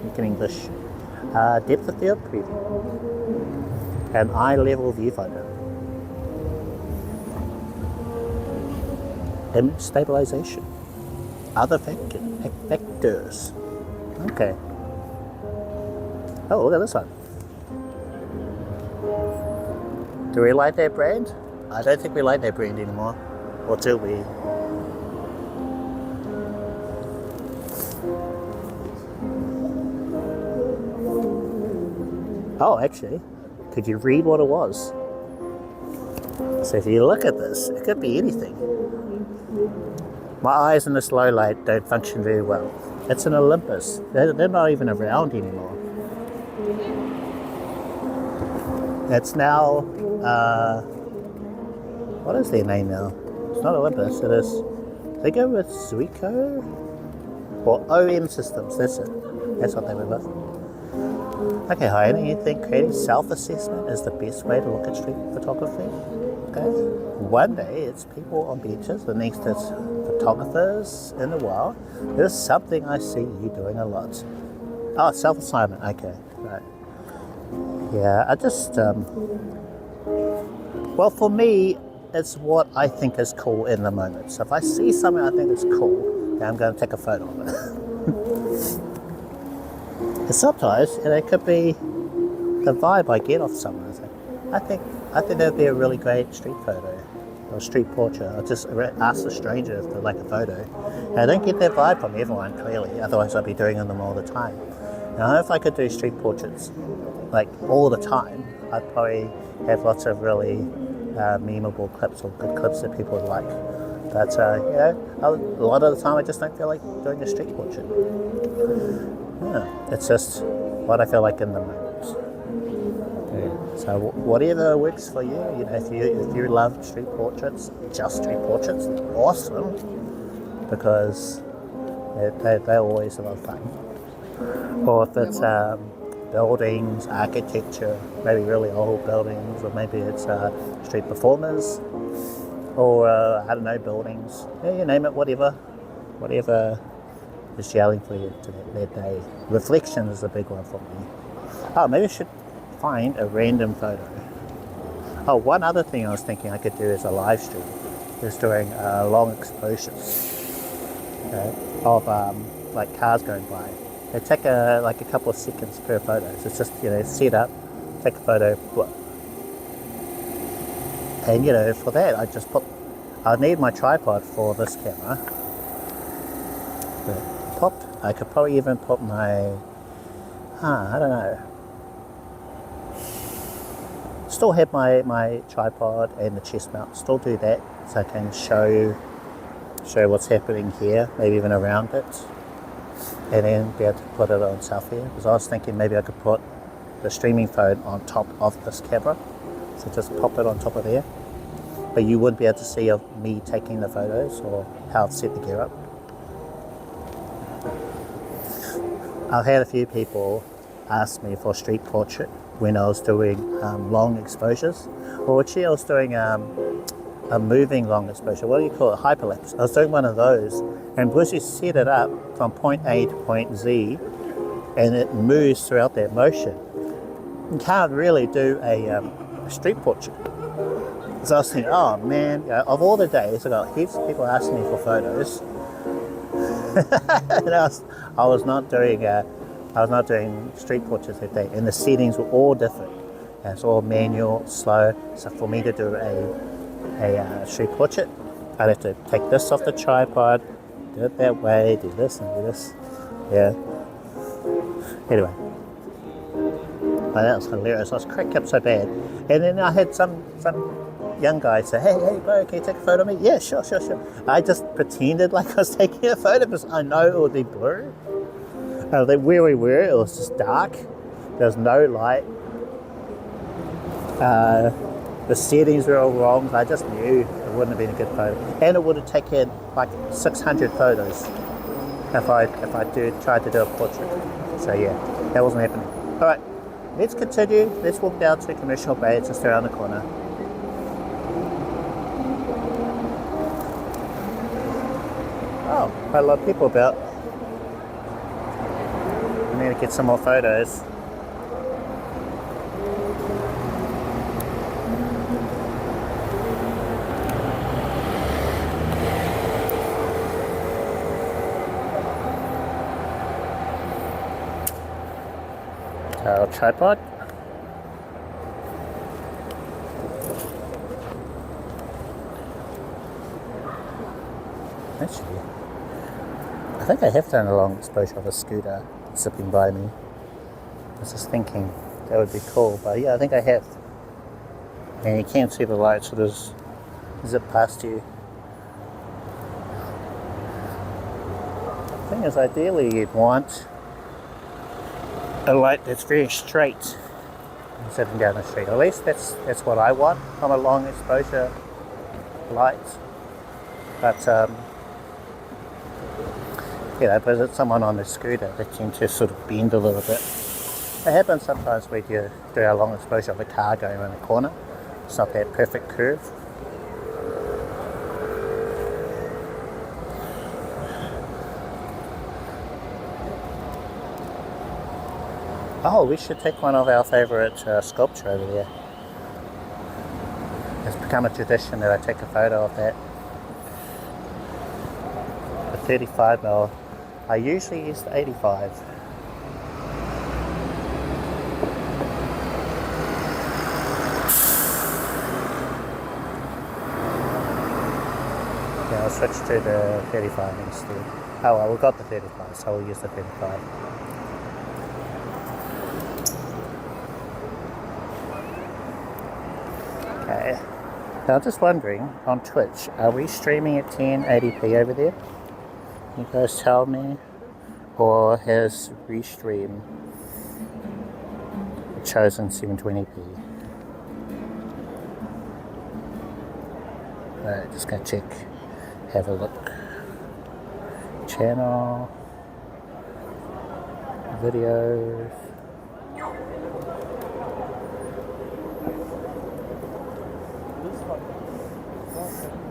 You can English. Depth of field preview. And eye level viewfinder. Image stabilization. Other factors. Okay. Oh, look at this one. Do we like their brand? I don't think we like their brand anymore. Or do we? Oh, actually, could you read what it was? So if you look at this, it could be anything. My eyes in this low light don't function very well. It's an Olympus. They're not even around anymore. It's now, what is their name now? It's not Olympus, it is, they go with Zuiko? Or OM Systems, that's it. That's what they were with. Okay, Heidi, you think creating self-assessment is the best way to look at street photography? Okay. One day it's people on beaches, the next it's photographers in the wild. There's something I see you doing a lot. Oh, self-assignment, okay, right. Yeah, I just, well, for me, it's what I think is cool in the moment. So if I see something I think is cool, then I'm going to take a photo of it. And sometimes, it could be the vibe I get off someone. I think that would be a really great street photo or street portrait. I'll just ask a stranger if they'd like a photo. And I don't get that vibe from everyone, clearly, otherwise I'd be doing them all the time. Now, if I could do street portraits like all the time, I'd probably have lots of really memeable clips or good clips that people would like. But a lot of the time I just don't feel like doing a street portrait. Yeah, it's just what I feel like in the moment. Yeah. So whatever works for you, if you love street portraits, just street portraits, awesome, because they're always a lot of fun. Or if it's buildings, architecture, maybe really old buildings, or maybe it's street performers, or I don't know, buildings. Yeah, you name it, whatever is gelling for you to that day. Reflection is a big one for me. Oh, maybe I should find a random photo. Oh, one other thing I was thinking I could do is a live stream, is doing long exposures, okay, of like cars going by. They take a couple of seconds per photo. So it's just, set up, take a photo, and for that I need my tripod for this camera. I could probably even put my, I don't know. Still have my tripod and the chest mount. Still do that, so I can show what's happening here, maybe even around it, and then be able to put it on selfie. Because I was thinking maybe I could put the streaming phone on top of this camera, so just pop it on top of there. But you wouldn't be able to see of me taking the photos or how I've set the gear up. I've had a few people ask me for a street portrait when I was doing long exposures, or actually I was doing a moving long exposure. What do you call it? Hyperlapse. I was doing one of those, and because you set it up from point A to point Z, and it moves throughout that motion, you can't really do a street portrait. So I was thinking, oh man, of all the days, I got heaps of people asking me for photos. And I was not doing street portraits that day, and the settings were all different. And it's all manual, slow. So for me to do a street portrait, I'd have to take this off the tripod, do it that way, do this and do this. Yeah. Anyway, but that was hilarious. I was cracking up so bad, and then I had some young guy say, hey bro, can you take a photo of me? Yeah, sure. I just pretended like I was taking a photo because I know it would be blurry. Where we were, it was just dark. There was no light. The settings were all wrong. So I just knew it wouldn't have been a good photo, and it would have taken like 600 photos if I tried to do a portrait. So yeah, that wasn't happening. All right, let's continue. Let's walk down to Commercial Bay. It's just around the corner. Oh, quite a lot of people about. We need to get some more photos. Our tripod. Actually, I think I have done a long exposure of a scooter zipping by me. I was just thinking that would be cool, but yeah, I think I have. And you can see the light sort of zip past you. The thing is, ideally you'd want a light that's very straight zipping down the street. At least that's what I want from a long exposure light. But yeah, but it's someone on a scooter that tends to sort of bend a little bit. It happens sometimes when you do a long exposure of a car going around a corner. It's not that perfect curve. Oh, we should take one of our favourite sculpture over there. It's become a tradition that I take a photo of that. The 35mm. I usually use the 85. Yeah, I'll switch to the 35 instead. Oh well, we've got the 35, so we'll use the 35. Okay. Now I'm just wondering, on Twitch, are we streaming at 1080p over there? You guys tell me, or has Restream chosen 720p? Alright, just gonna check, have a look. Channel, videos.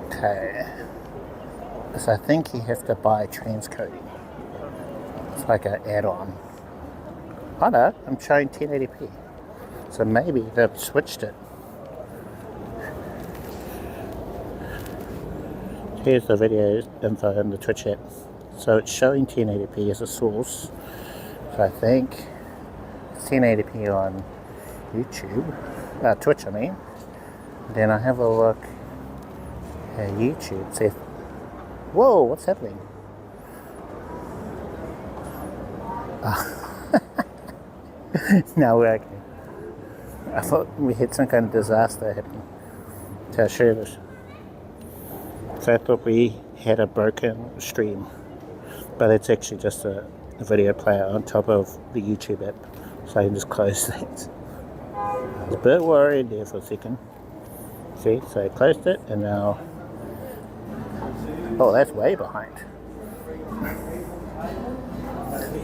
Okay. So I think you have to buy transcoding. It's like an add-on. Oh no, I'm showing 1080p. So maybe they've switched it. Here's the video info in the Twitch app. So it's showing 1080p as a source. So I think it's 1080p on YouTube. Twitch, I mean. Then I have a look at YouTube. See if, whoa, what's happening? Now we're okay. I thought we had some kind of disaster happening to our service. So I thought we had a broken stream, but it's actually just a video player on top of the YouTube app, so I can just close that. I was a bit worried there for a second. See, so I closed it, and now, oh, that's way behind.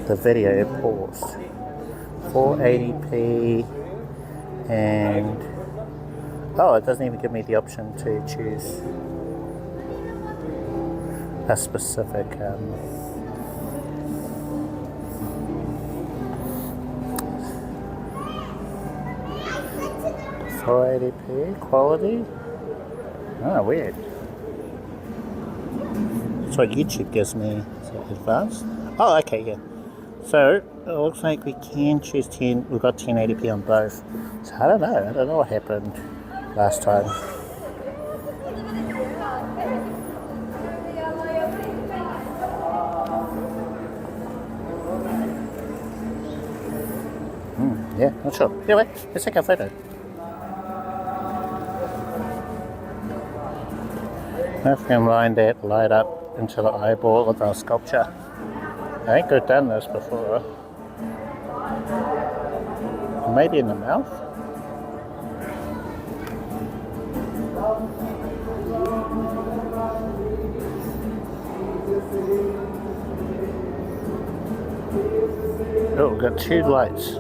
The video paused. 480p, and oh, it doesn't even give me the option to choose a specific 480p quality. Oh, weird. That's what YouTube gives me. Is it advanced? Oh, okay, yeah. So it looks like we can choose 10. We've got 1080p on both. So I don't know what happened last time. Yeah, not sure. Anyway, let's take a photo. Now if we can line that light up into the eyeball of our sculpture. I think we've done this before. Maybe in the mouth? Oh, we've got two lights.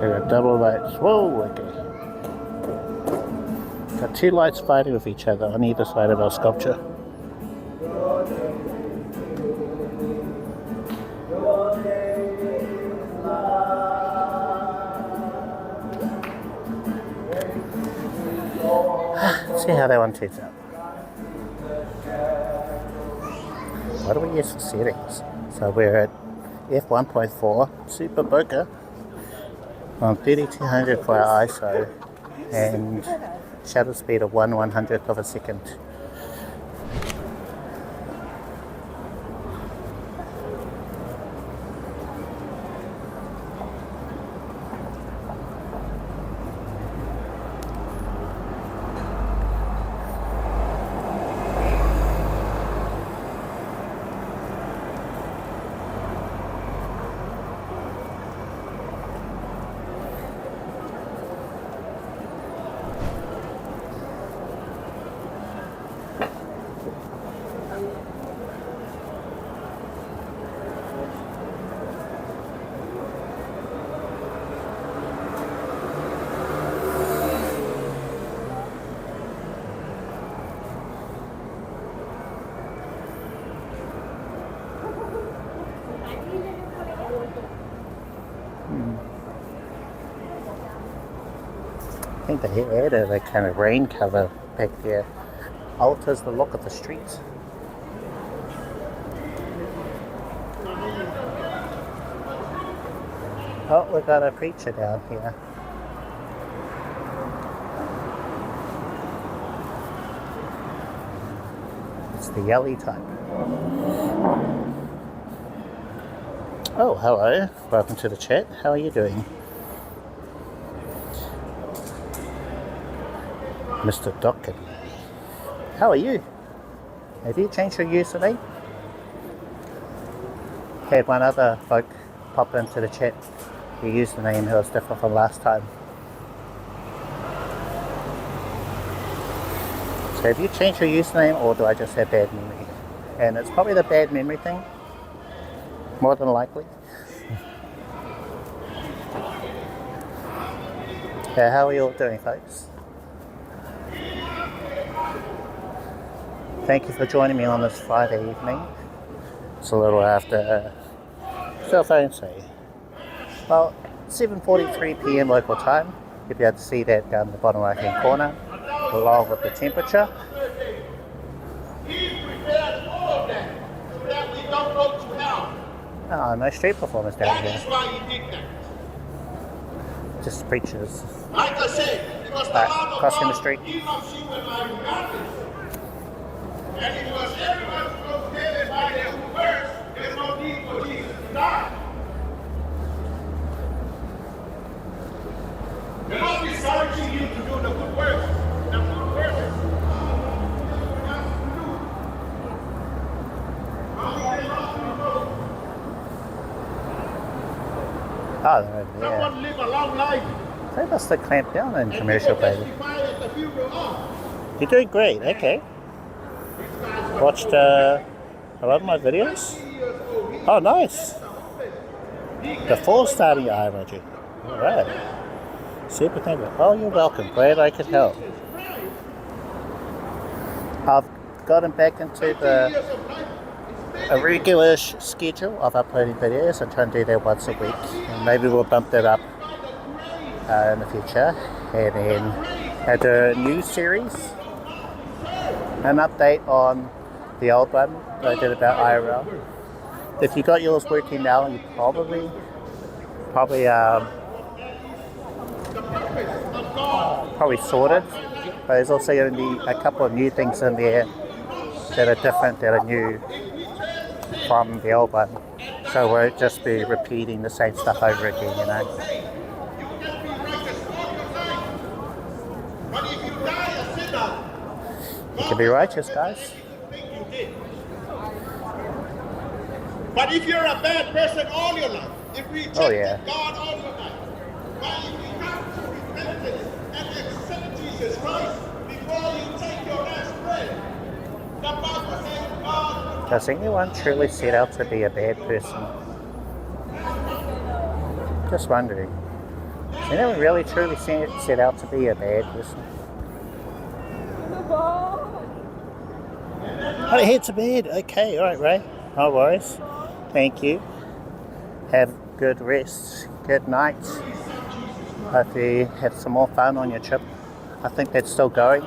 There are double lights. Whoa, okay. Got two lights fighting with each other on either side of our sculpture. See how that one turns out. What do we use for settings? So we're at f1.4 Super Bokeh on 3200 for our ISO and shutter speed of 1/100th of a second. I think they added a kind of rain cover back there. Alters the look of the streets. Oh, we've got a preacher down here. It's the yelly type. Oh, hello. Welcome to the chat. How are you doing? Mr. Dockett. How are you? Have you changed your username? Had one other folk pop into the chat. Your username was different from last time. So have you changed your username or do I just have bad memory? And it's probably the bad memory thing. More than likely. Yeah, how are you all doing, folks? Thank you for joining me on this Friday evening. It's a little after cell phone say. Well, 7:43 PM local time. You'll be able to see that down in the bottom right hand corner, along with the temperature. Oh, no street performers down here. Just preachers. Like I said, because the love of crossing the God, street. He loves you and I regardless. And it was everyone who was dead by their own words. There's no need for Jesus to die. The Lord is urging you to do the good works. The good works. Oh, they're over there. Someone live a long life. They must have clamped down in commercial, baby. Testify at the funeral of. You're doing great, okay. Watched a lot of my videos. Oh, nice. Before starting IRL. Alright. Super, thank you. Oh, you're welcome. Glad I could help. I've gotten back into a regular schedule of uploading videos. I'm trying to do that once a week. And maybe we'll bump that up in the future. And then I do a new series. An update on the old one that I did about IRL. If you got yours working now, you probably sorted. But there's also going to be a couple of new things in there that are different, that are new from the old one. So we'll just be repeating the same stuff over again, you know. You can be righteous, guys. But if you're a bad person all your life, if we reject God all your life, but if you come to repentance and accept Jesus Christ before you take your last breath, the Bible says God. Does anyone truly set out to be a bad person? Just wondering. They never really truly set out to be a bad person. Oh, head to bed. Okay, alright, Ray. No worries. Thank you. Have good rest. Good night. Hope you have some more fun on your trip. I think that's still going.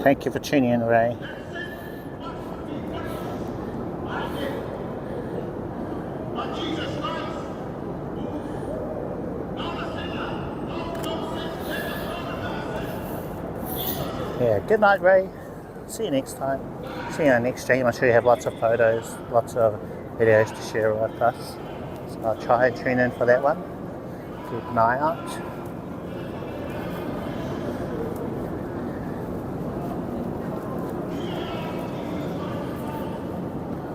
Thank you for tuning in, Ray. Yeah, good night, Ray. See you next time. See you on the next stream. I'm sure you have lots of photos, lots of videos to share with us. So I'll try and tune in for that one. Keep an eye out.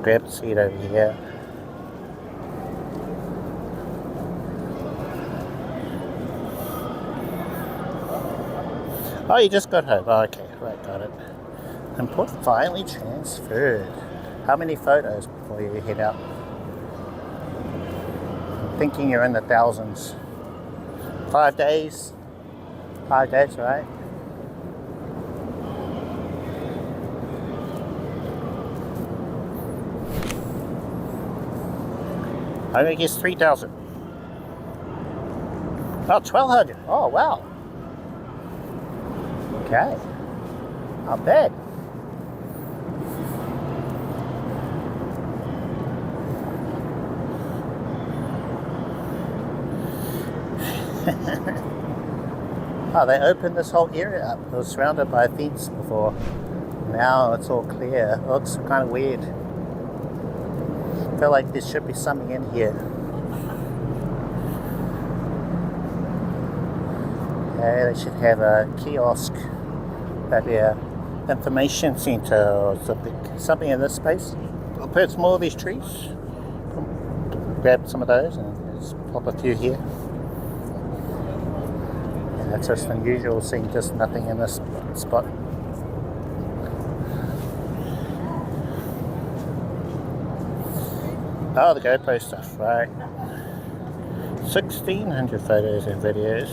Grab a seat over here. Oh, you just got home. Oh, okay, right, got it. Import finally transferred. How many photos before you head out? I'm thinking you're in the thousands. 5 days? 5 days, right? I think it's 3,000. Oh, 1,200. Oh, wow. Okay. Not bad. Oh, they opened this whole area up. It was surrounded by a fence before. Now it's all clear. It looks kind of weird. I feel like there should be something in here. Okay, they should have a kiosk. Maybe a information center or something in this space. I'll put some more of these trees. Grab some of those and just pop a few here. And that's just unusual seeing just nothing in this spot. Oh, the GoPro stuff, right. 1,600 photos and videos.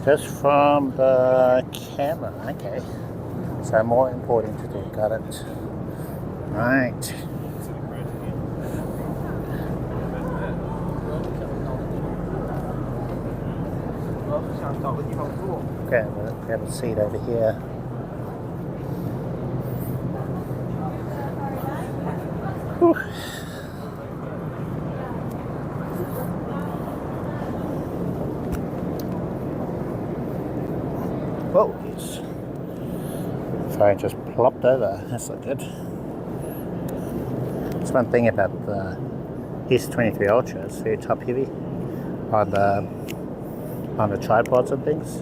Just from the camera, okay. So more important to do, got it. Right. Okay, we'll grab a seat over here. Whew. Whoa, yes. Sorry, I just plopped over. That's not good. That's one thing about the S23 Ultra. It's very top heavy on the tripods and things.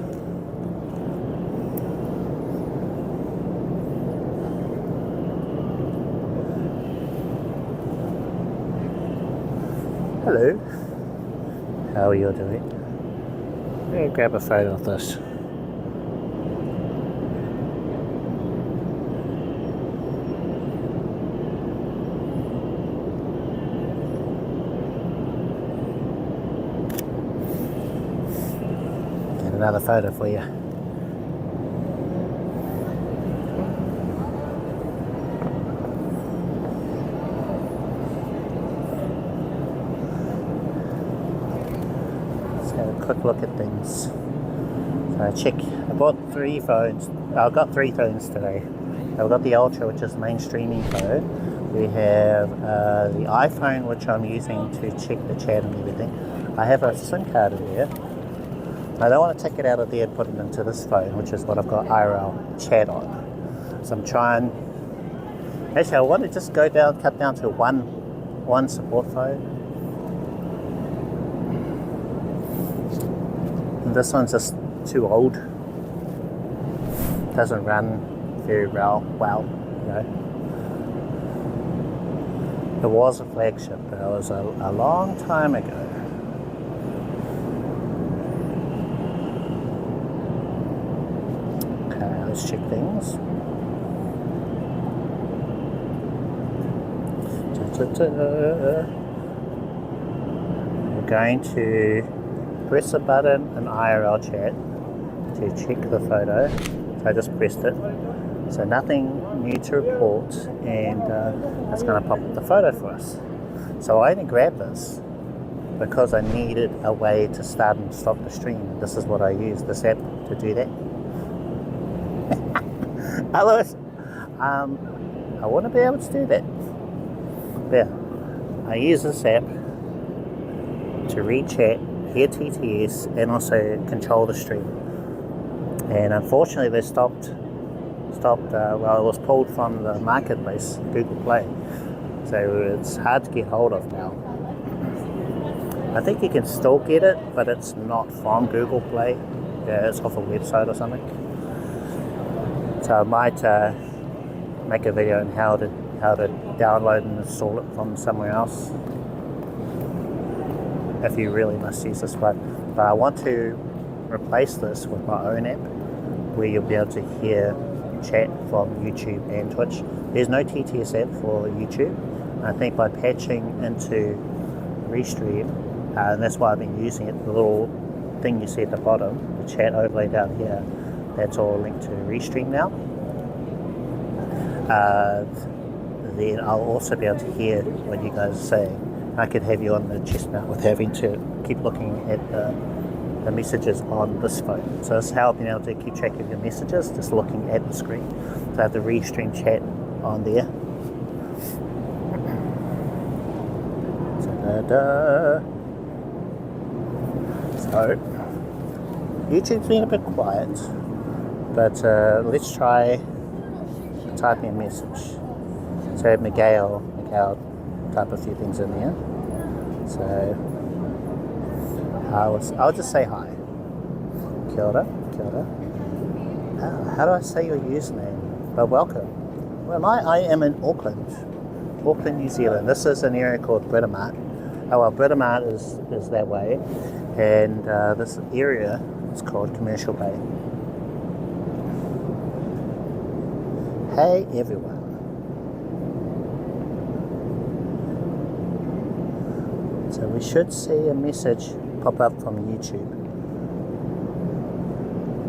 Hello. How are you doing? Let me grab a photo of this. Another photo for you. Let's have a quick look at things. So I bought 3 phones. I've got 3 phones today. I've got the Ultra, which is the main streaming phone. We have the iPhone, which I'm using to check the chat and everything. I have a SIM card in there. I don't want to take it out of there and put it into this phone, which is what I've got IRL chat on. So I'm trying. Actually, I want to just cut down to one support phone. And this one's just too old. Doesn't run very well, you know. It was a flagship, but it was a long time ago. Let's check things. We're going to press a button in IRL chat to check the photo. So I just pressed it. So nothing new to report, and it's going to pop up the photo for us. So I only grabbed this because I needed a way to start and stop the stream. This is what I use, this app, to do that. Otherwise, I want to be able to do that. Yeah, I use this app to read chat, hear TTS, and also control the stream. And unfortunately, they stopped. Well, it was pulled from the marketplace, Google Play. So it's hard to get hold of now. I think you can still get it, but it's not from Google Play. Yeah, it's off a website or something. So I might make a video on how to download and install it from somewhere else, if you really must use this one. But I want to replace this with my own app, where you'll be able to hear chat from YouTube and Twitch. There's no TTS app for YouTube. I think by patching into Restream, and that's why I've been using it, the little thing you see at the bottom, the chat overlay down here, that's all linked to Restream now. Then I'll also be able to hear what you guys are saying. I could have you on the chestnut with having to keep looking at the messages on this phone. So it's how I've been able to keep track of your messages, just looking at the screen. So I have the Restream chat on there. So YouTube's been a bit quiet, but let's try typing a message. So Miguel type a few things in there. So I'll just say hi. Kia ora. How do I say your username? But welcome. Well, I am in Auckland, New Zealand. This is an area called Britomart. Oh well, Britomart is that way, and this area is called Commercial Bay. Hey everyone. So we should see a message pop up from YouTube.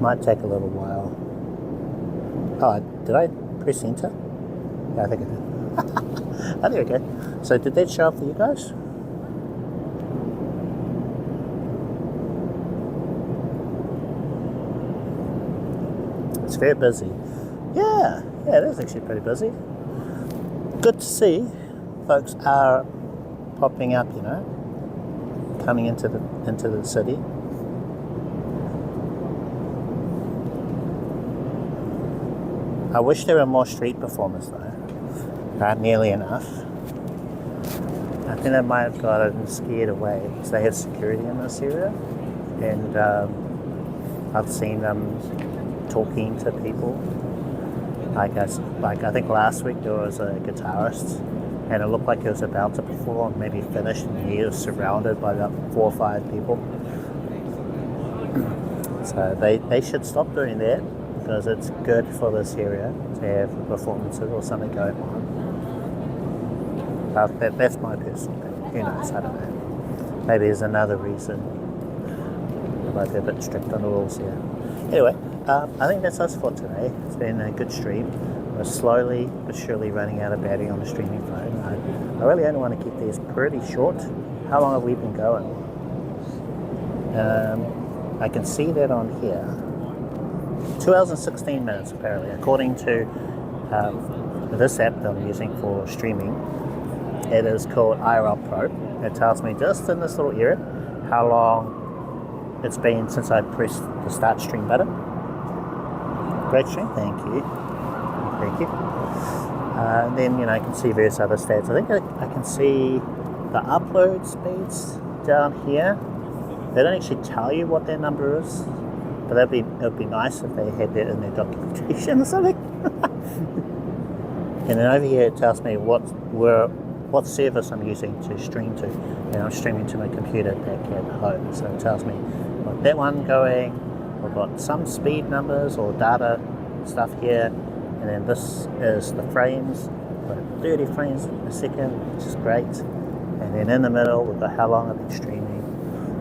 Might take a little while. Oh, did I press enter? Yeah, I think I did. Oh, there we go. So did that show up for you guys? It's very busy. Yeah, it is actually pretty busy. Good to see folks are popping up, coming into the city. I wish there were more street performers though. Not nearly enough. I think they might have gotten scared away because they have security in this area, and I've seen them talking to people. I think last week there was a guitarist, and it looked like he was about to perform, maybe finish, and he was surrounded by about 4 or 5 people. So they should stop doing that, because it's good for this area to have performances or something going on. That's my personal opinion. Who knows? I don't know. Maybe there's another reason. I might be a bit strict on the rules here. Anyway, I think that's us for today. It's been a good stream. We're slowly but surely running out of battery on the streaming phone. I really only want to keep these pretty short. How long have we been going? I can see that on here. 2 hours and 16 minutes apparently, according to this app that I'm using for streaming. It is called IRL Pro. It tells me just in this little area how long it's been since I pressed the start stream button. Great stream, thank you. And then I can see various other stats. I think I can see the upload speeds down here. They don't actually tell you what their number is, but it would be nice if they had that in their documentation or something. And then over here it tells me what service I'm using to stream to, and I'm streaming to my computer back at home. So it tells me got that one going. We've got some speed numbers or data stuff here, and then this is the frames got 30 frames a second, which is great. And then in the middle, we've got how long I've been streaming.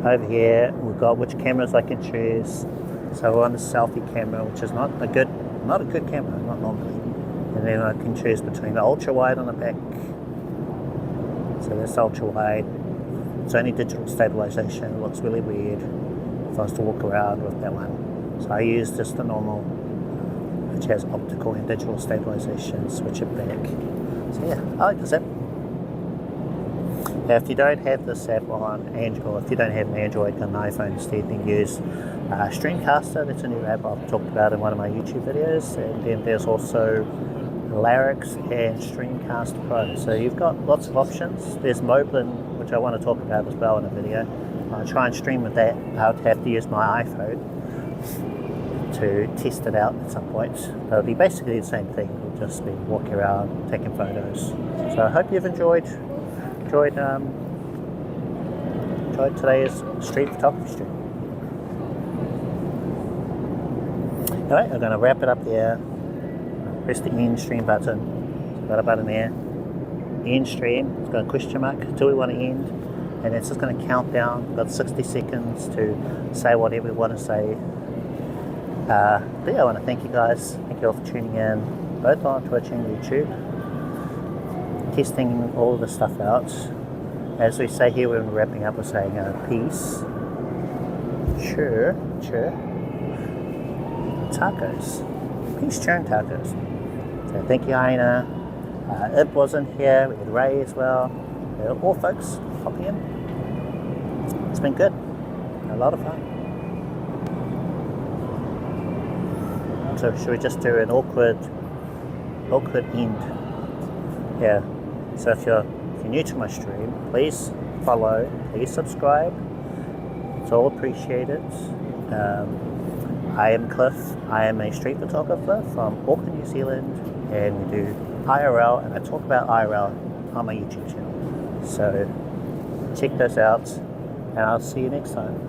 Over here, we've got which cameras I can choose. So we're on the selfie camera, which is not a good camera, not normally. And then I can choose between the ultra wide on the back. So that's ultra wide. It's only digital stabilization. It looks really weird if I was to walk around with that one. So I use just the normal, which has optical and digital stabilization. Switch it back. So yeah, I like this app. Now, if you don't have this app on Android, or if you don't have an Android and an iPhone instead, then use Streamcaster. That's a new app I've talked about in one of my YouTube videos. And then there's also Larix and Streamcast Pro. So you've got lots of options. There's Moblin, which I want to talk about as well in a video. I'll try and stream with that. I'll have to use my iPhone to test it out at some point. But it'll be basically the same thing. We'll just be walking around, taking photos. So I hope you've enjoyed today's street photography stream. Alright, I'm going to wrap it up there. Press the end stream button. So I've got a button there. End stream. It's got a question mark till we want to end. And it's just going to count down. We've got 60 seconds to say whatever we want to say. But yeah, I want to thank you guys. Thank you all for tuning in, both on Twitch and YouTube. Testing all the stuff out. As we say here when we're wrapping up, we're saying peace. Sure. Tacos. Peace, churn tacos. So thank you, Aina. Ib wasn't here. We had Ray as well. All folks popping in. It's been good. A lot of fun. So should we just do an awkward end? Yeah. So if you're new to my stream, please follow, please subscribe. It's all appreciated. I am Cliff. I am a street photographer from Auckland, New Zealand, and we do IRL, and I talk about IRL on my YouTube channel. So check those out, and I'll see you next time.